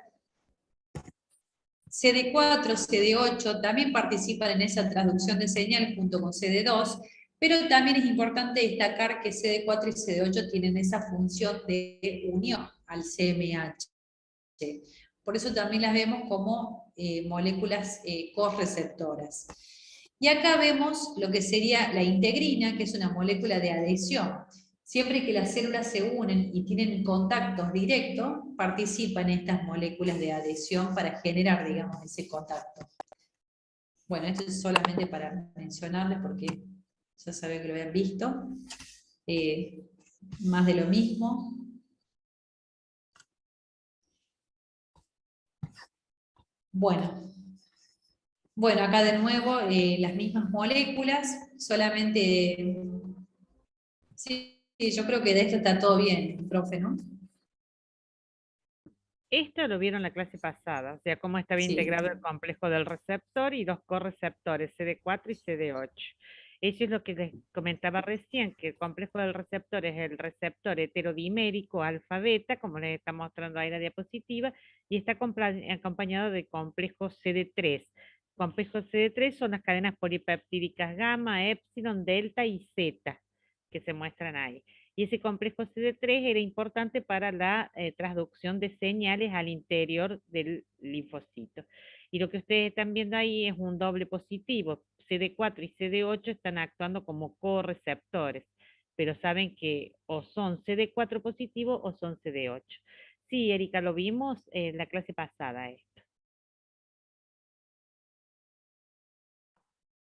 CD4, CD8 también participan en esa transducción de señal junto con CD2, pero también es importante destacar que CD4 y CD8 tienen esa función de unión al CMH. Por eso también las vemos como moléculas correceptoras. Y acá vemos lo que sería la integrina, que es una molécula de adhesión. Siempre que las células se unen y tienen contactos directos, participan estas moléculas de adhesión para generar, digamos, ese contacto. Bueno, esto es solamente para mencionarles porque ya saben que lo habían visto. Más de lo mismo. Bueno, acá de nuevo las mismas moléculas, solamente... Sí, yo creo que de esto está todo bien, profe, ¿no? Esto lo vieron la clase pasada, o sea, cómo estaba integrado el complejo del receptor y los correceptores, CD4 y CD8. Eso es lo que les comentaba recién, que el complejo del receptor es el receptor heterodimérico alfa-beta, como les está mostrando ahí la diapositiva, y está acompañado de complejo CD3. Complejos CD3 son las cadenas polipeptídicas gamma, epsilon, delta y zeta, que se muestran ahí. Y ese complejo CD3 era importante para la transducción de señales al interior del linfocito. Y lo que ustedes están viendo ahí es un doble positivo. CD4 y CD8 están actuando como correceptores, pero saben que o son CD4 positivo o son CD8. Sí, Erika, lo vimos en la clase pasada esto.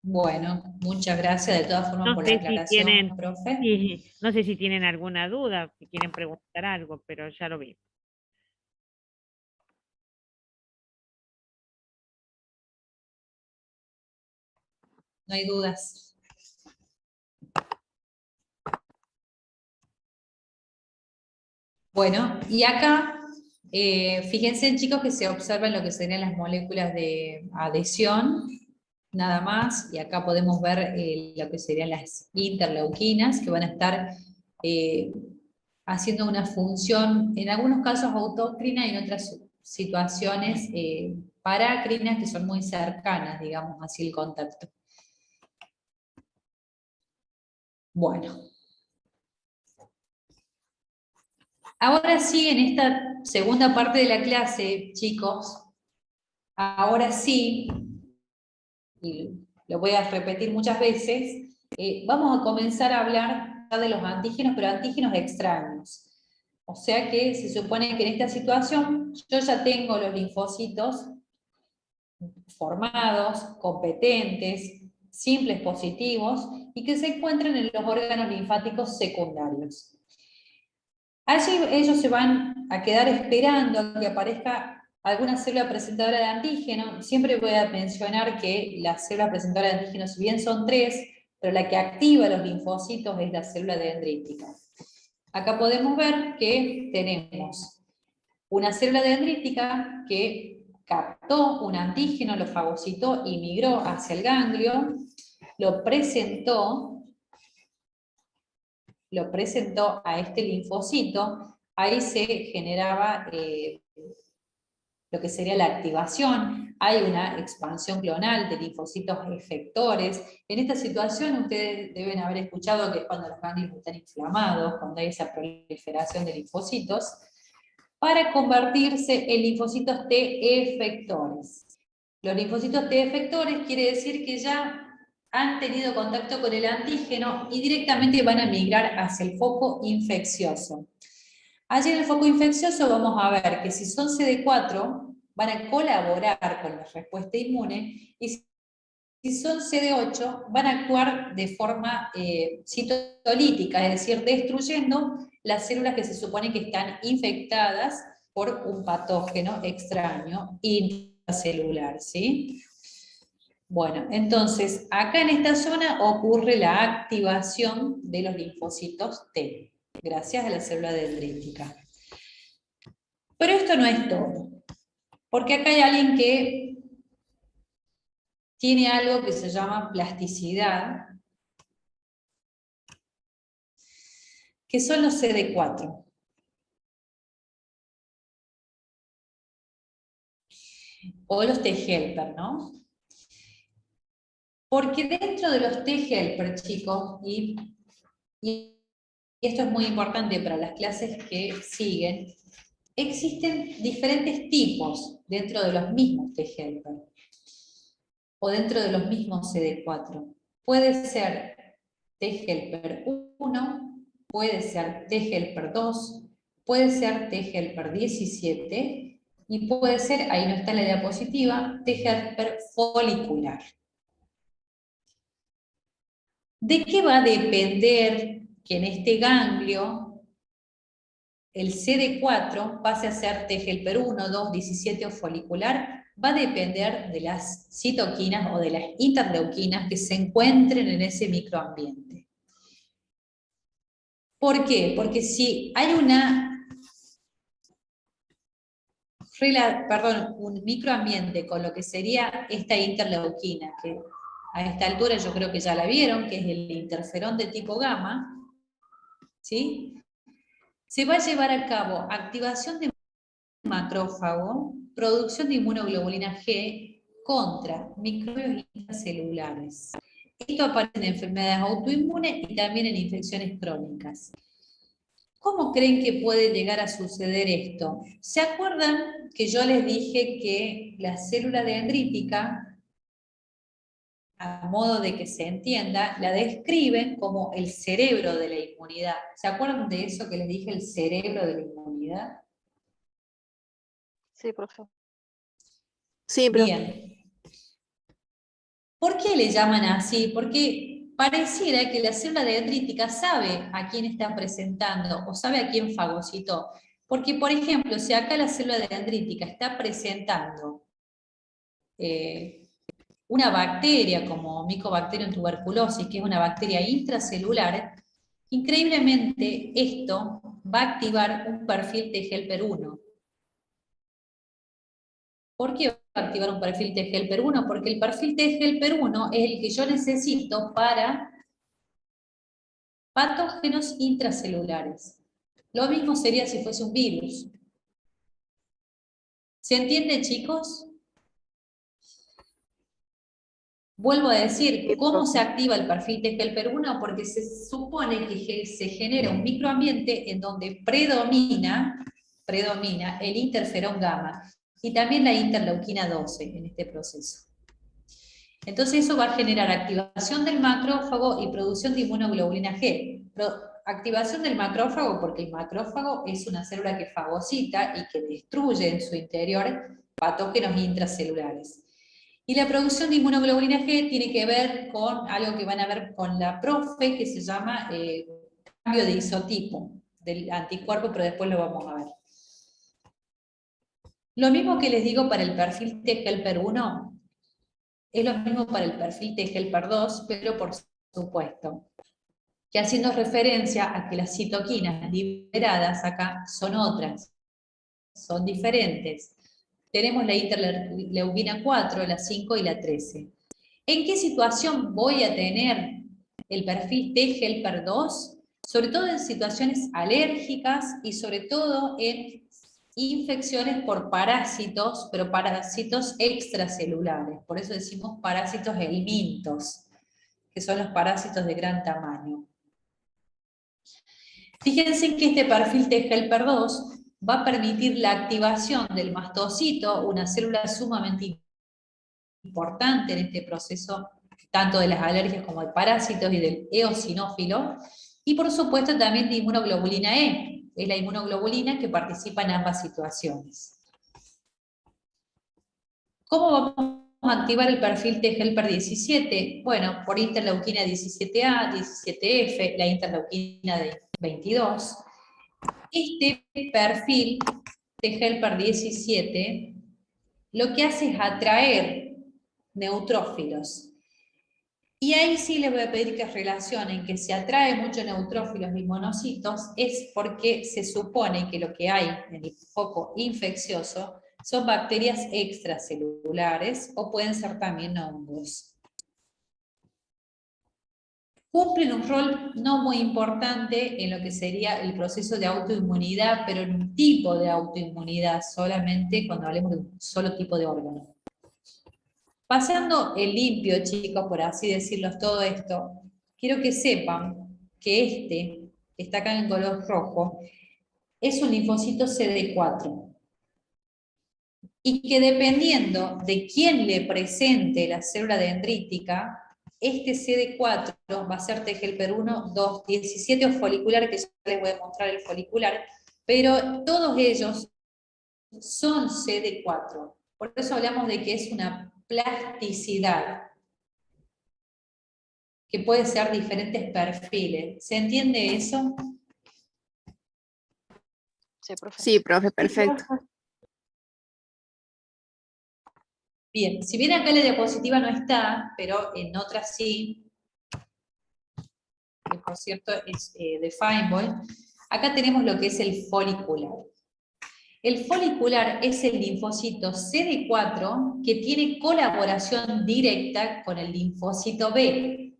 Bueno, muchas gracias de todas formas por la aclaración, profe. Sí, no sé si tienen alguna duda, si quieren preguntar algo, pero ya lo vi. No hay dudas. Bueno, y acá, fíjense chicos que se observan lo que serían las moléculas de adhesión, nada más, y acá podemos ver lo que serían las interleuquinas, que van a estar haciendo una función, en algunos casos autocrina y en otras situaciones parácrinas, que son muy cercanas, digamos, así el contacto. Bueno. Ahora sí, en esta segunda parte de la clase, chicos, ahora sí, y lo voy a repetir muchas veces, vamos a comenzar a hablar de los antígenos, pero antígenos extraños. O sea que se supone que en esta situación yo ya tengo los linfocitos formados, competentes, simples positivos, y que se encuentran en los órganos linfáticos secundarios. Allí ellos se van a quedar esperando a que aparezca alguna célula presentadora de antígeno. Siempre voy a mencionar que las células presentadoras de antígeno, si bien son 3, pero la que activa los linfocitos es la célula dendrítica. Acá podemos ver que tenemos una célula dendrítica que captó un antígeno, lo fagocitó y migró hacia el ganglio, lo presentó a este linfocito, ahí se generaba lo que sería la activación, hay una expansión clonal de linfocitos efectores. En esta situación ustedes deben haber escuchado que es cuando los ganglios están inflamados, cuando hay esa proliferación de linfocitos, para convertirse en linfocitos T efectores. Los linfocitos T efectores quiere decir que ya han tenido contacto con el antígeno y directamente van a migrar hacia el foco infeccioso. Allí en el foco infeccioso vamos a ver que si son CD4 van a colaborar con la respuesta inmune y si son CD8 van a actuar de forma citolítica, es decir, destruyendo las células que se supone que están infectadas por un patógeno extraño intracelular, ¿sí? Bueno, entonces, acá en esta zona ocurre la activación de los linfocitos T, gracias a la célula dendrítica. Pero esto no es todo, porque acá hay alguien que tiene algo que se llama plasticidad, que son los CD4. O los T-helper, ¿no? Porque dentro de los T-helper, chicos, y esto es muy importante para las clases que siguen, existen diferentes tipos dentro de los mismos T-helper, o dentro de los mismos CD4. Puede ser T-helper 1, puede ser T-helper 2, puede ser T-helper 17, y puede ser, ahí no está en la diapositiva, T-helper folicular. ¿De qué va a depender que en este ganglio el CD4 pase a ser T-helper 1, 2, 17 o folicular? Va a depender de las citoquinas o de las interleuquinas que se encuentren en ese microambiente. ¿Por qué? Porque si hay un microambiente con lo que sería esta interleuquina, que a esta altura yo creo que ya la vieron, que es el interferón de tipo gamma, ¿sí? Se va a llevar a cabo activación de macrófago, producción de inmunoglobulina G contra microbios intracelulares. Esto aparece en enfermedades autoinmunes y también en infecciones crónicas. ¿Cómo creen que puede llegar a suceder esto? ¿Se acuerdan que yo les dije que la célula dendrítica, a modo de que se entienda, la describen como el cerebro de la inmunidad? ¿Se acuerdan de eso que les dije, el cerebro de la inmunidad? Sí, profe. Sí, profe. Bien. ¿Por qué le llaman así? Porque pareciera que la célula dendrítica sabe a quién está presentando o sabe a quién fagocitó. Porque, por ejemplo, si acá la célula dendrítica está presentando una bacteria como Mycobacterium tuberculosis, que es una bacteria intracelular, increíblemente esto va a activar un perfil T-helper 1. ¿Por qué va a activar un perfil T-helper 1? Porque el perfil T-helper 1 es el que yo necesito para patógenos intracelulares. Lo mismo sería si fuese un virus. ¿Se entiende, chicos? Vuelvo a decir, ¿cómo se activa el perfil T-helper 1? Porque se supone que se genera un microambiente en donde predomina el interferón gamma y también la interleuquina 12 en este proceso. Entonces eso va a generar activación del macrófago y producción de inmunoglobulina G. Activación del macrófago porque el macrófago es una célula que fagocita y que destruye en su interior patógenos intracelulares. Y la producción de inmunoglobulina G tiene que ver con algo que van a ver con la profe, que se llama cambio de isotipo. del anticuerpo, pero después lo vamos a ver. Lo mismo que les digo para el perfil T-helper 1, es lo mismo para el perfil T-helper 2, pero por supuesto, que haciendo referencia a que las citoquinas liberadas acá son otras, son diferentes. Tenemos la interleuquina 4, la 5 y la 13. ¿En qué situación voy a tener el perfil T-helper 2? Sobre todo en situaciones alérgicas y sobre todo en infecciones por parásitos, pero parásitos extracelulares. Por eso decimos parásitos helmintos, que son los parásitos de gran tamaño. Fíjense que este perfil T-helper 2 va a permitir la activación del mastocito, una célula sumamente importante en este proceso, tanto de las alergias como de parásitos y del eosinófilo, y por supuesto también de inmunoglobulina E, es la inmunoglobulina que participa en ambas situaciones. ¿Cómo vamos a activar el perfil T-helper 17? Bueno, por interleuquina 17A, 17F, la interleuquina 22. Este perfil T-helper 17 lo que hace es atraer neutrófilos. Y ahí sí les voy a pedir que relacionen que se atrae mucho neutrófilos y monocitos es porque se supone que lo que hay en el foco infeccioso son bacterias extracelulares o pueden ser también hongos. Cumplen un rol no muy importante en lo que sería el proceso de autoinmunidad, pero en un tipo de autoinmunidad solamente cuando hablemos de un solo tipo de órgano. Pasando el limpio, chicos, por así decirlo, todo esto, quiero que sepan que este, que está acá en color rojo, es un linfocito CD4. Y que dependiendo de quién le presente la célula dendrítica, este CD4 va a ser T-helper 1, 2, 17 o folicular, que ya les voy a mostrar el folicular, pero todos ellos son CD4. Por eso hablamos de que es una plasticidad, que puede ser diferentes perfiles. ¿Se entiende eso? Sí, profe, perfecto. Bien, si bien acá la diapositiva no está, pero en otras sí, que por cierto es de Feinbold, acá tenemos lo que es el folicular. El folicular es el linfocito CD4 que tiene colaboración directa con el linfocito B.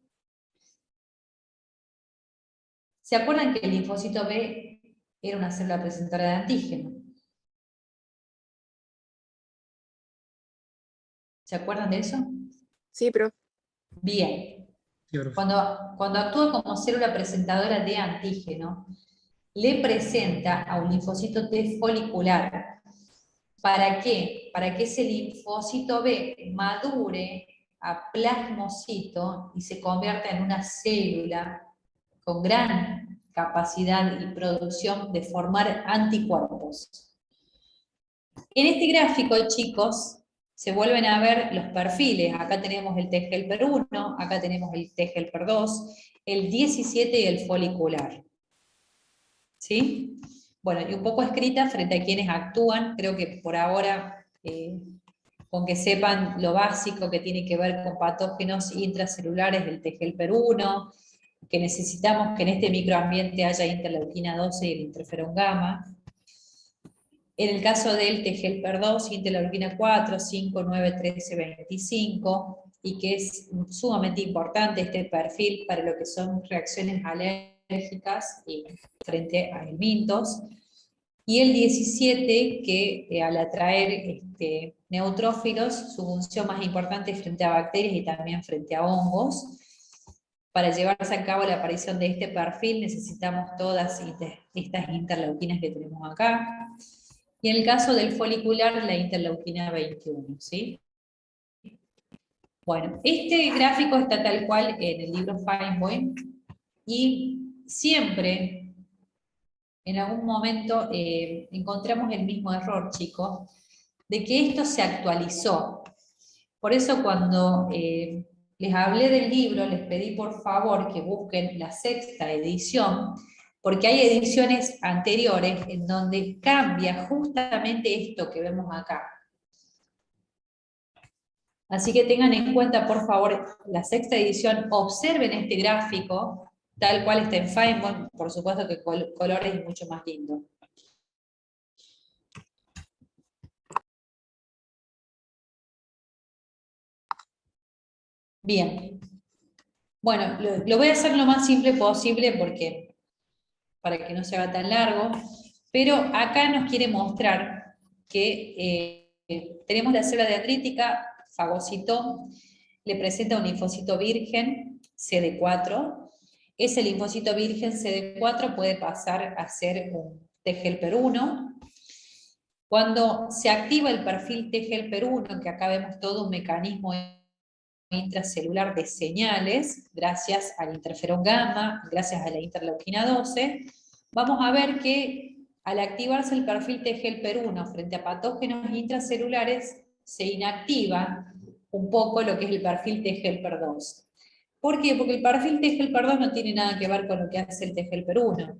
¿Se acuerdan que el linfocito B era una célula presentora de antígeno? ¿Se acuerdan de eso? Sí, profe. Bien. Sí, profe. Cuando actúa como célula presentadora de antígeno, le presenta a un linfocito T folicular. ¿Para qué? Para que ese linfocito B madure a plasmocito y se convierta en una célula con gran capacidad y producción de formar anticuerpos. En este gráfico, chicos, se vuelven a ver los perfiles. Acá tenemos el T-helper 1, acá tenemos el T-helper 2, el 17 y el folicular. ¿Sí? Bueno, y un poco escrita frente a quienes actúan, creo que por ahora, con que sepan lo básico que tiene que ver con patógenos intracelulares del T-helper 1, que necesitamos que en este microambiente haya interleuquina 12 y el interferón gamma. En el caso del T-helper 2, interleuquina 4, 5, 9, 13, 25, y que es sumamente importante este perfil para lo que son reacciones alérgicas frente a helmintos. Y el 17, que al atraer neutrófilos, su función más importante es frente a bacterias y también frente a hongos. Para llevarse a cabo la aparición de este perfil necesitamos todas estas interleuquinas que tenemos acá. Y en el caso del folicular, la interleuquina 21, ¿sí? Bueno, este gráfico está tal cual en el libro Feinbold, y siempre, en algún momento, encontramos el mismo error, chicos, de que esto se actualizó. Por eso cuando les hablé del libro, les pedí por favor que busquen la 6ª edición, porque hay ediciones anteriores en donde cambia justamente esto que vemos acá. Así que tengan en cuenta, por favor, la sexta edición, observen este gráfico, tal cual está en Feinborn, por supuesto que colores es mucho más lindo. Bien. Bueno, lo voy a hacer lo más simple posible para que no se haga tan largo, pero acá nos quiere mostrar que tenemos la célula dendrítica, fagocitón, le presenta un linfocito virgen, CD4. Ese linfocito virgen CD4 puede pasar a ser un T-helper 1. Cuando se activa el perfil T-helper 1, que acá vemos todo un mecanismo intracelular de señales, gracias al interferón gamma, gracias a la interleuquina 12, vamos a ver que al activarse el perfil T-helper 1 frente a patógenos intracelulares, se inactiva un poco lo que es el perfil T-helper 2. ¿Por qué? Porque el perfil T-helper 2 no tiene nada que ver con lo que hace el T-helper 1.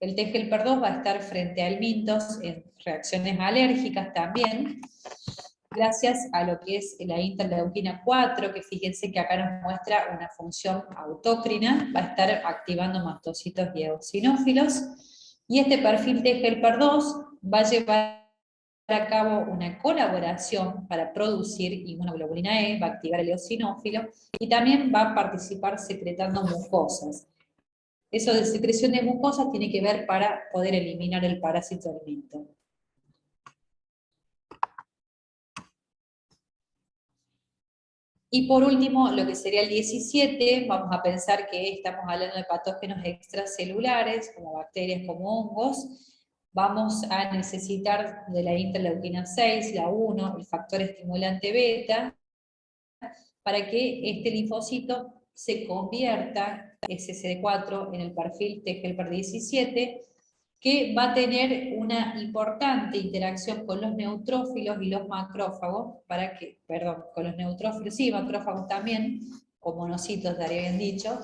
El T-helper 2 va a estar frente al mintos en reacciones alérgicas también, gracias a lo que es la interleuquina 4, que fíjense que acá nos muestra una función autócrina, va a estar activando mastocitos y eosinófilos, y este perfil T-helper 2 va a llevar a cabo una colaboración para producir inmunoglobulina E, va a activar el eosinófilo, y también va a participar secretando mucosas. Eso de secreción de mucosas tiene que ver para poder eliminar el parásito del minto. Y por último, lo que sería el 17, vamos a pensar que estamos hablando de patógenos extracelulares, como bacterias, como hongos. Vamos a necesitar de la interleuquina 6, la 1, el factor estimulante beta, para que este linfocito se convierta, ese CD4, en el perfil T-helper 17, que va a tener una importante interacción con los neutrófilos y los macrófagos, con los neutrófilos y macrófagos también, o monocitos, estaría bien dicho,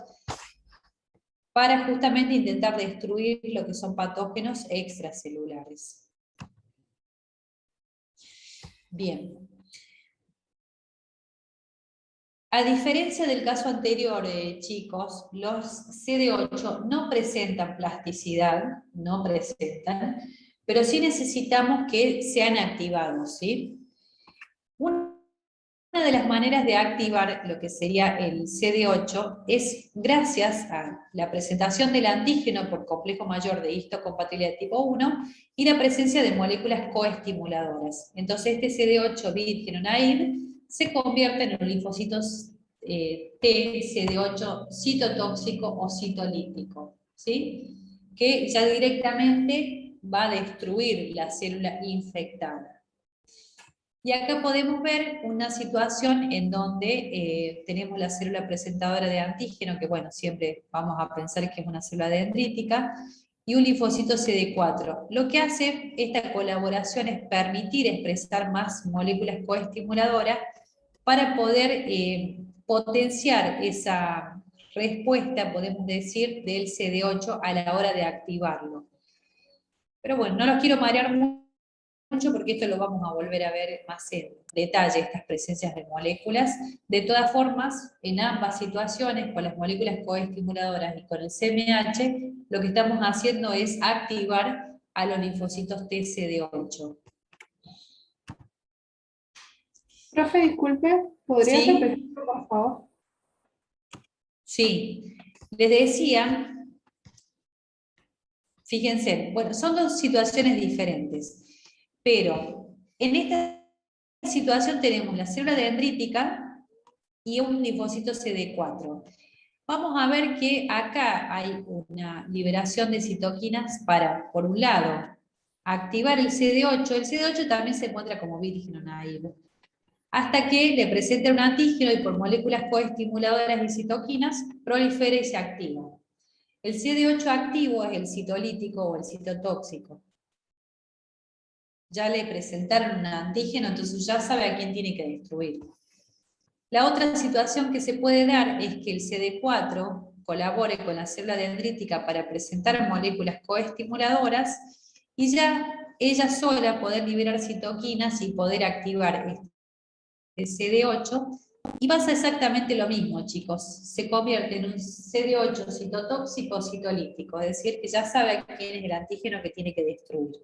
para justamente intentar destruir lo que son patógenos extracelulares. Bien. A diferencia del caso anterior, chicos, los CD8 no presentan plasticidad, pero sí necesitamos que sean activados, ¿sí? Una de las maneras de activar lo que sería el CD8 es gracias a la presentación del antígeno por complejo mayor de histocompatibilidad tipo 1 y la presencia de moléculas coestimuladoras. Entonces este CD8 virgen o naive se convierte en un linfocito T, CD8 citotóxico o citolítico, ¿sí? Que ya directamente va a destruir la célula infectada. Y acá podemos ver una situación en donde tenemos la célula presentadora de antígeno, que bueno, siempre vamos a pensar que es una célula dendrítica, y un linfocito CD4. Lo que hace esta colaboración es permitir expresar más moléculas coestimuladoras para poder potenciar esa respuesta, podemos decir, del CD8 a la hora de activarlo. Pero bueno, no los quiero marear mucho porque esto lo vamos a volver a ver más en detalle, estas presencias de moléculas. De todas formas, en ambas situaciones, con las moléculas coestimuladoras y con el CMH, lo que estamos haciendo es activar a los linfocitos TCD8. Profe, disculpe, ¿podría ¿Sí? repetirlo, por favor? Sí, les decía, fíjense, bueno, son dos situaciones diferentes, pero en esta situación tenemos la célula dendrítica y un linfocito CD4. Vamos a ver que acá hay una liberación de citoquinas para, por un lado, activar el CD8. El CD8 también se encuentra como virgen o naive, hasta que le presenta un antígeno y por moléculas coestimuladoras y citoquinas prolifera y se activa. El CD8 activo es el citolítico o el citotóxico. Ya le presentaron un antígeno, entonces ya sabe a quién tiene que destruir. La otra situación que se puede dar es que el CD4, colabore con la célula dendrítica para presentar moléculas coestimuladoras y ya ella sola poder liberar citoquinas y poder activar el CD8, y pasa exactamente lo mismo, chicos. Se convierte en un CD8 citotóxico citolítico, es decir, que ya sabe quién es el antígeno que tiene que destruir.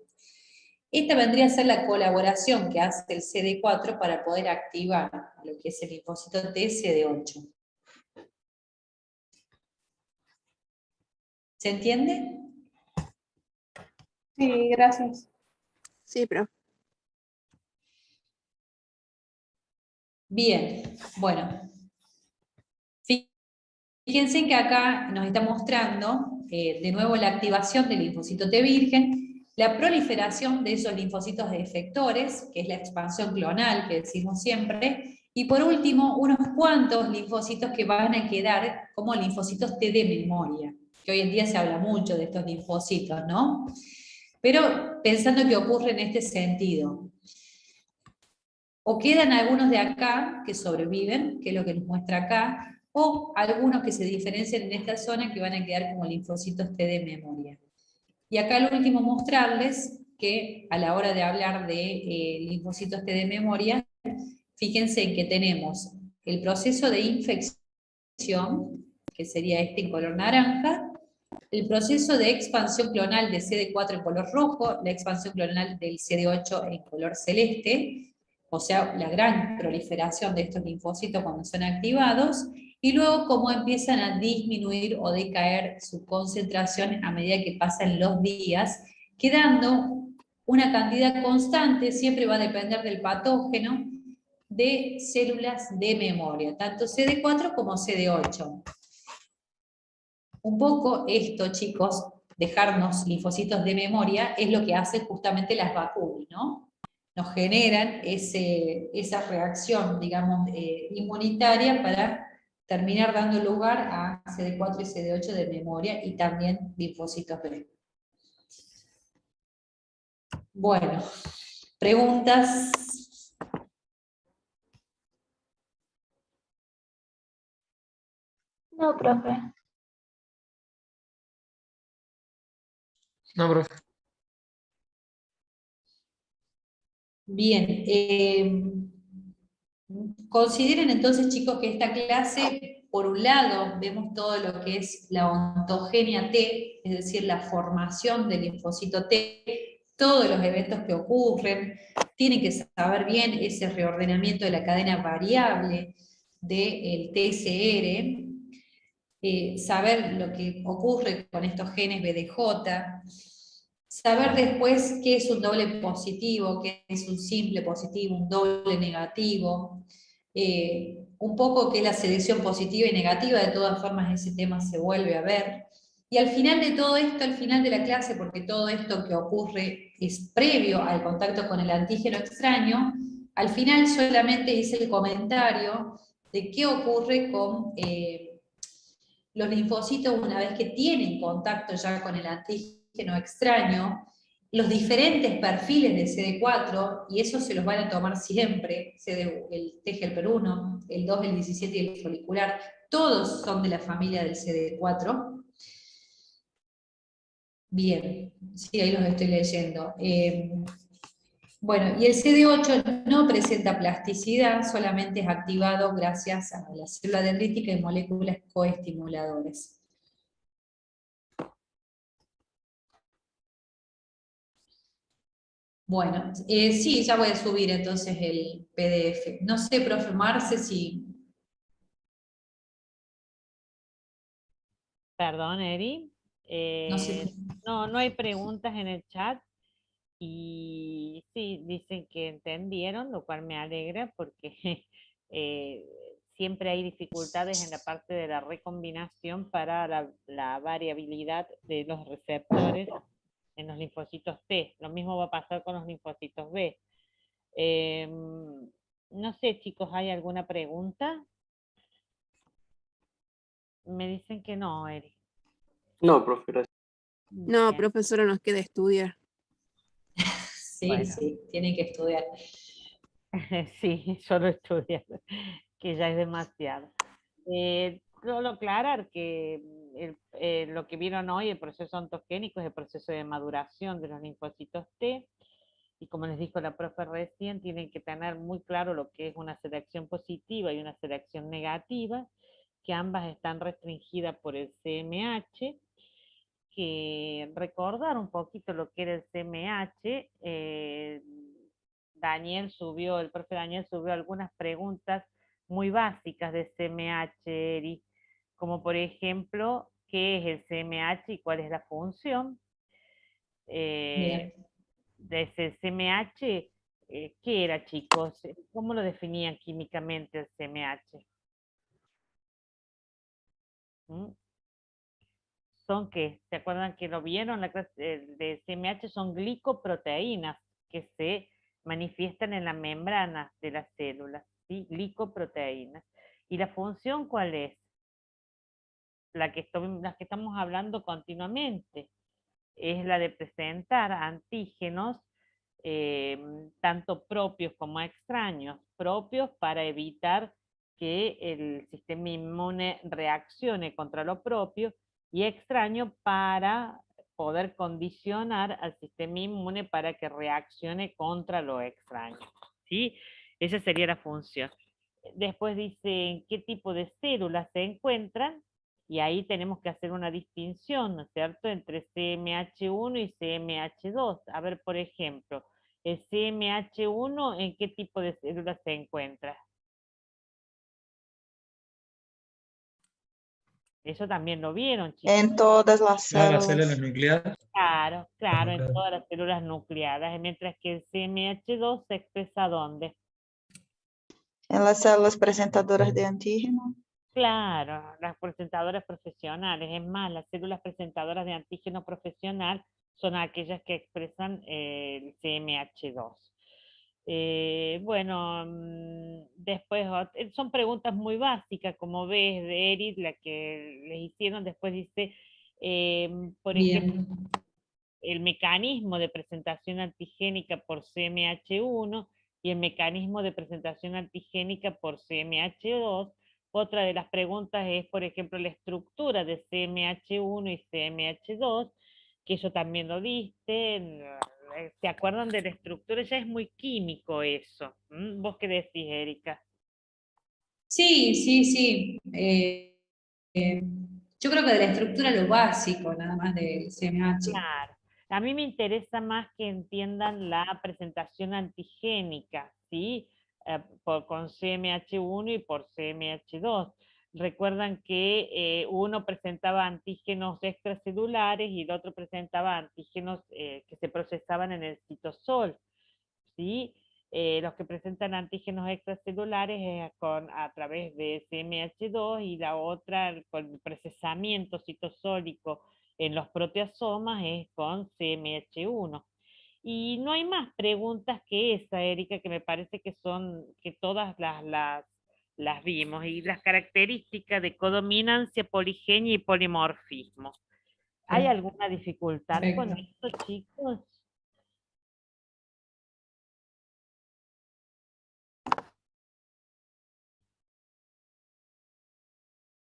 Esta vendría a ser la colaboración que hace el CD4 para poder activar lo que es el linfocito T CD8. ¿Se entiende? Sí, gracias. Sí, pero Bien, bueno. Fíjense que acá nos está mostrando de nuevo la activación del linfocito T virgen, la proliferación de esos linfocitos efectores, que es la expansión clonal que decimos siempre, y por último, unos cuantos linfocitos que van a quedar como linfocitos T de memoria, que hoy en día se habla mucho de estos linfocitos, ¿no? Pero pensando que ocurre en este sentido. O quedan algunos de acá que sobreviven, que es lo que nos muestra acá, o algunos que se diferencian en esta zona que van a quedar como linfocitos T de memoria. Y acá lo último mostrarles que a la hora de hablar de linfocitos T de memoria, fíjense en que tenemos el proceso de infección, que sería este en color naranja, el proceso de expansión clonal de CD4 en color rojo, la expansión clonal del CD8 en color celeste, o sea, la gran proliferación de estos linfocitos cuando son activados, y luego cómo empiezan a disminuir o decaer su concentración a medida que pasan los días, quedando una cantidad constante, siempre va a depender del patógeno, de células de memoria, tanto CD4 como CD8. Un poco esto, chicos, dejarnos linfocitos de memoria, es lo que hacen justamente las vacunas, ¿no? Nos generan esa reacción, digamos, inmunitaria para terminar dando lugar a CD4 y CD8 de memoria y también linfocitos B. Bueno, preguntas. No, profe. No, profe. Bien, consideren entonces, chicos, que esta clase, por un lado, vemos todo lo que es la ontogenia T, es decir, la formación del linfocito T, todos los eventos que ocurren, tienen que saber bien ese reordenamiento de la cadena variable del TSR, saber lo que ocurre con estos genes BDJ, saber después qué es un doble positivo, qué es un simple positivo, un doble negativo, un poco qué es la selección positiva y negativa, de todas formas ese tema se vuelve a ver. Y al final de todo esto, al final de la clase, porque todo esto que ocurre es previo al contacto con el antígeno extraño, al final solamente hice el comentario de qué ocurre con los linfocitos una vez que tienen contacto ya con el antígeno extraño, los diferentes perfiles de CD4, y eso se los van a tomar siempre, el T-helper1, el 2, el 17 y el folicular, todos son de la familia del CD4. Bien, sí, ahí los estoy leyendo. Bueno, y el CD8 no presenta plasticidad, solamente es activado gracias a la célula dendrítica y moléculas coestimuladoras. Bueno, sí, ya voy a subir entonces el PDF. No sé, profe Marce, si... Perdón, Eri. No sé. No hay preguntas en el chat. Y sí, dicen que entendieron, lo cual me alegra porque eh, siempre hay dificultades en la parte de la recombinación para la variabilidad de los receptores en los linfocitos T. Lo mismo va a pasar con los linfocitos B. No sé, chicos, ¿hay alguna pregunta? Me dicen que no, Eri. No, profe, gracias. no, profesora, nos queda estudiar. Sí, Bueno. sí, tienen que estudiar. Sí, solo estudiar, que ya es demasiado. solo aclarar que lo que vieron hoy, el proceso ontogénico, es el proceso de maduración de los linfocitos T, y como les dijo la profe recién, tienen que tener muy claro lo que es una selección positiva y una selección negativa, que ambas están restringidas por el CMH, que recordar un poquito lo que era el CMH. El profe Daniel subió algunas preguntas muy básicas de CMH, Eri, como por ejemplo, ¿qué es el CMH y cuál es la función? Bien. De ese CMH, ¿qué era, chicos? ¿Cómo lo definían químicamente el CMH? ¿Mm? ¿Son qué? ¿Se acuerdan que lo vieron? La clase de CMH son glicoproteínas que se manifiestan en la membrana de las células, ¿sí? Glicoproteínas. ¿Y la función cuál es? La que estamos hablando continuamente. Es la de presentar antígenos, tanto propios como extraños. Propios para evitar que el sistema inmune reaccione contra lo propio, y extraño para poder condicionar al sistema inmune para que reaccione contra lo extraño. ¿Sí? Esa sería la función. Después dice qué tipo de células se encuentran, y ahí tenemos que hacer una distinción, ¿no es cierto?, entre CMH1 y CMH2. A ver, por ejemplo, el CMH1, ¿en qué tipo de células se encuentra? Eso también lo vieron, chicos. En todas las Las células. células nucleadas. Claro, claro, en nucleadas. todas las células nucleadas, mientras que el CMH2 se expresa ¿dónde? En las células presentadoras de antígeno. Claro, las presentadoras profesionales. Es más, las células presentadoras de antígeno profesional son aquellas que expresan el CMH2. Bueno, después son preguntas muy básicas, como ves, de Eris, la que les hicieron. Después dice, por ejemplo, Bien. el mecanismo de presentación antigénica por CMH1 y el mecanismo de presentación antigénica por CMH2. Otra de las preguntas es, por ejemplo, la estructura de CMH1 y CMH2, que eso también lo viste. ¿Se acuerdan de la estructura? Ya es muy químico eso. ¿Vos qué decís, Erika? Sí, sí, sí. Yo creo que de la estructura lo básico, nada más del CMH. Claro. A mí me interesa más que entiendan la presentación antigénica, ¿sí? Con CMH1 y por CMH2. Recuerdan que uno presentaba antígenos extracelulares y el otro presentaba antígenos que se procesaban en el citosol, ¿sí? Los que presentan antígenos extracelulares a través de CMH2, y la otra con el procesamiento citosólico en los proteasomas es con CMH1. Y no hay más preguntas que esa, Erika, que me parece que todas las vimos. Y las características de codominancia, poligenia y polimorfismo. ¿Hay alguna dificultad con Perfecto. esto, chicos?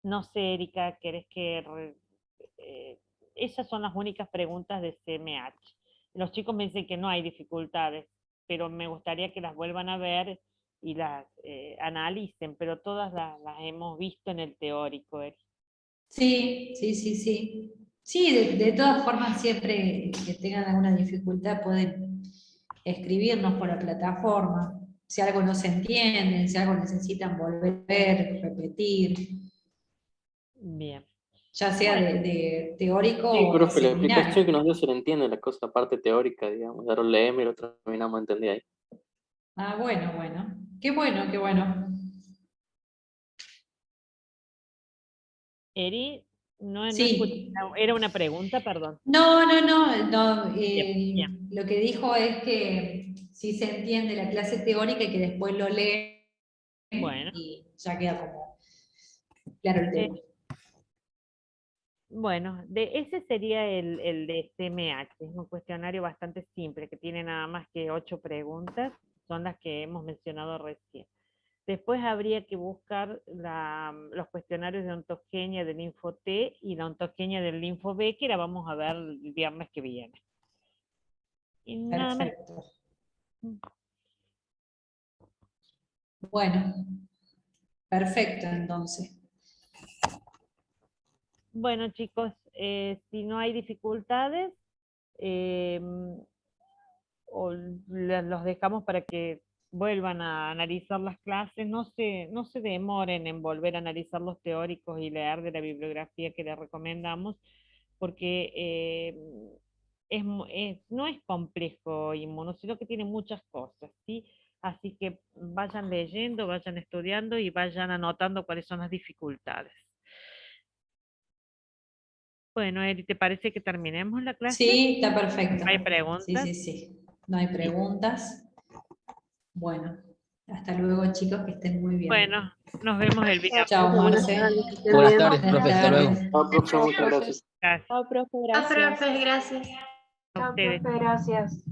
No sé, Erika, ¿querés esas son las únicas preguntas de CMH. Los chicos me dicen que no hay dificultades, pero me gustaría que las vuelvan a ver y las analicen, pero todas las hemos visto en el teórico, Erika. Sí, sí, sí, sí. Sí, de todas formas, siempre que tengan alguna dificultad pueden escribirnos por la plataforma. Si algo no se entiende, si algo necesitan volver a ver, repetir, Bien. ya sea de teórico Sí, o de profe, la explicación seminario. que nos dio se le entiende, la cosa parte teórica, digamos. Ya lo leemos y lo terminamos de entender ahí. Ah, bueno, bueno. Qué bueno, qué bueno. Eri, no escuché, Sí. era una pregunta, perdón. No, no, no, no. Bien, bien. Lo que dijo es que sí se entiende la clase teórica y que después lo leen Bueno. y ya queda como claro el tema. Bueno, ese sería el de CMH, es un cuestionario bastante simple, que tiene nada más que 8 preguntas, son las que hemos mencionado recién. Después habría que buscar los cuestionarios de ontogenia del linfo T y la ontogenia del linfo B, que la vamos a ver el viernes que viene. Y nada más. Perfecto. Bueno, perfecto entonces. Bueno, chicos, si no hay dificultades, los dejamos para que vuelvan a analizar las clases. No se demoren en volver a analizar los teóricos y leer de la bibliografía que les recomendamos, porque no es complejo inmuno, sino que tiene muchas cosas, ¿sí? Así que vayan leyendo, vayan estudiando y vayan anotando cuáles son las dificultades. Bueno, Eri, ¿te parece que terminemos la clase? Sí, está perfecto. ¿No hay preguntas? Sí. No hay preguntas. Bueno, hasta luego, chicos, que estén muy bien. Bueno, nos vemos el viernes. Chao, Marce. Buenas tardes, profe. Hasta luego. Chao, profe, muchas gracias. Gracias. Chao, profe, Ah, gracias. profe, gracias. A ustedes. Profe, gracias.